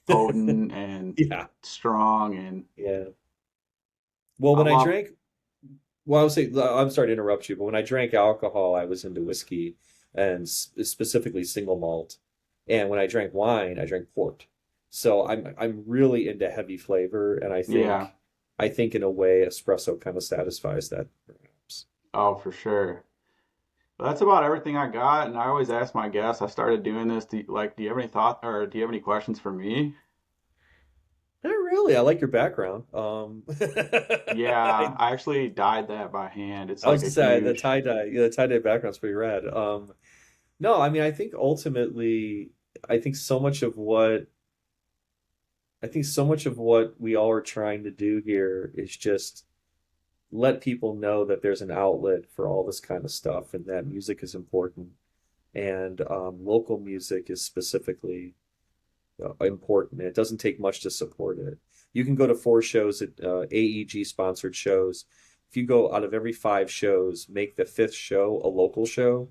potent and Yeah, strong, and yeah. Well, I when I love. drank Well, I would say, I'm sorry to interrupt you, but when I drank alcohol, I was into whiskey and specifically single malt. And when I drank wine, I drank port. So I'm really into heavy flavor, and I Yeah. think I think in a way espresso kind of satisfies that perhaps. Oh, for sure. But that's about everything I got, and I always ask my guests. I started doing this. Do you have any thought, or do you have any questions for me? Not really. I like your background. Yeah, I actually dyed that by hand. It's I was like a to say the huge. tie dye, yeah, the tie dye background's pretty rad. No, I mean, I think ultimately, I think so much of what I think so much of what we all are trying to do here is just let people know that there's an outlet for all this kind of stuff and that music is important. And local music is specifically important. It doesn't take much to support it. You can go to 4 shows at AEG sponsored shows. If you go out of every 5 shows, make the fifth show a local show,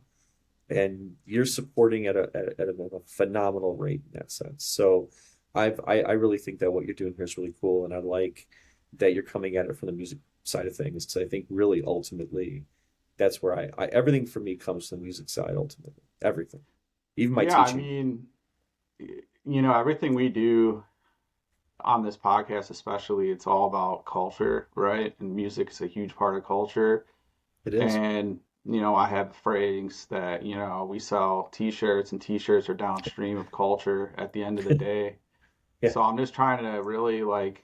and you're supporting at a phenomenal rate in that sense. So I really think that what you're doing here is really cool, and I like that you're coming at it from the music side of things. So I think really ultimately that's where everything for me comes from the music side ultimately. Everything. Even my Yeah, I teaching. mean, everything we do on this podcast, especially, it's all about culture, right? And music is a huge part of culture. It is. And, I have a phrase that, we sell t-shirts, and t-shirts are downstream of culture at the end of the day. Yeah. So I'm just trying to really like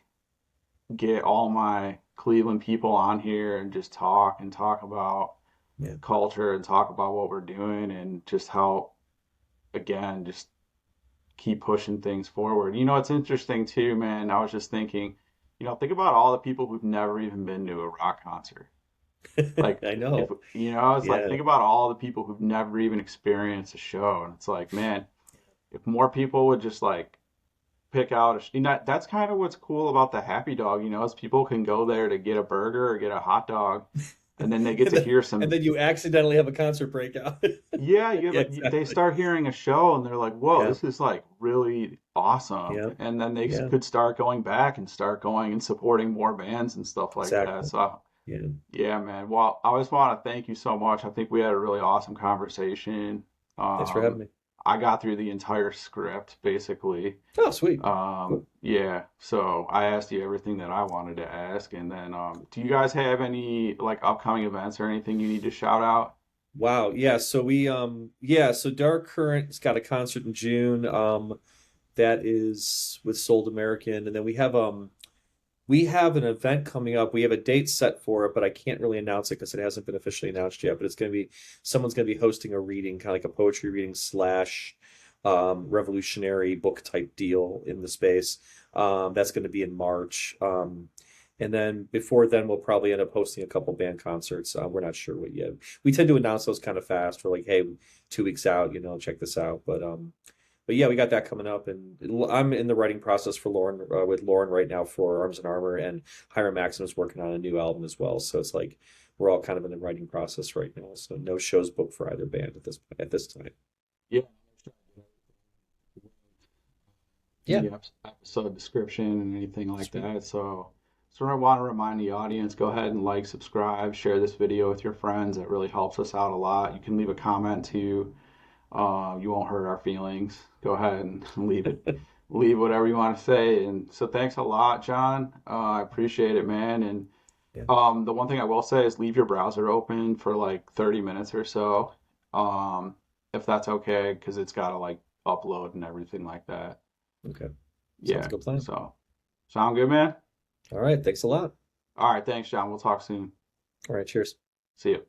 get all my Cleveland people on here and just talk about Yeah. culture and talk about what we're doing and just how, again, just keep pushing things forward. It's interesting too, man. I was just thinking, think about all the people who've never even been to a rock concert. Like, I if, know. it's like, Yeah. think about all the people who've never even experienced a show. And it's like, man, if more people would just like pick out that's kind of what's cool about the Happy Dog, is people can go there to get a burger or get a hot dog and then they get And to then, hear and some. then you accidentally have a concert breakout. Yeah, Yeah, they exactly. start hearing a show and they're like, "Whoa, Yeah, this is like really awesome!" yeah, And then they yeah, could start going back and start going and supporting more bands and stuff like that. exactly. So Yeah. yeah, man. Well, I just want to thank you so much. I think we had a really awesome conversation. Thanks for having Um, me. I got through the entire script basically. Oh, sweet. Cool. Yeah, so I asked you everything that I wanted to ask, and then do you guys have any like upcoming events or anything you need to shout out? Wow. Yeah. So so Dark Current's got a concert in June. That is with Sold American, and then we have an event coming up. We have a date set for it, but I can't really announce it because it hasn't been officially announced yet. But it's going to be someone's going to be hosting a reading, kind of like a poetry reading slash revolutionary book type deal in the space. That's going to be in March. And then before then, we'll probably end up hosting a couple band concerts. We're not sure what yet. We tend to announce those kind of fast. We're like, hey, 2 weeks out, check this out. But yeah, we got that coming up, and I'm in the writing process for Lauren with Lauren right now for Arms and Armor, and HIRAM-MAXIM is working on a new album as well. So it's like we're all kind of in the writing process right now. So no shows booked for either band at this time. Yeah, Yeah, the episode description and anything like sweet. that. So I want to remind the audience, go ahead and like, subscribe, share this video with your friends. It really helps us out a lot. You can leave a comment too. You won't hurt our feelings. Go ahead and leave whatever you want to say. And so thanks a lot, John. I appreciate it, man. And Yeah. the one thing I will say is leave your browser open for like 30 minutes or so, if that's okay, because it's got to like upload and everything like that. Okay. Sounds Yeah. like a plan. So sound good, man? All right. Thanks a lot. All right. Thanks, John. We'll talk soon. All right. Cheers. See you.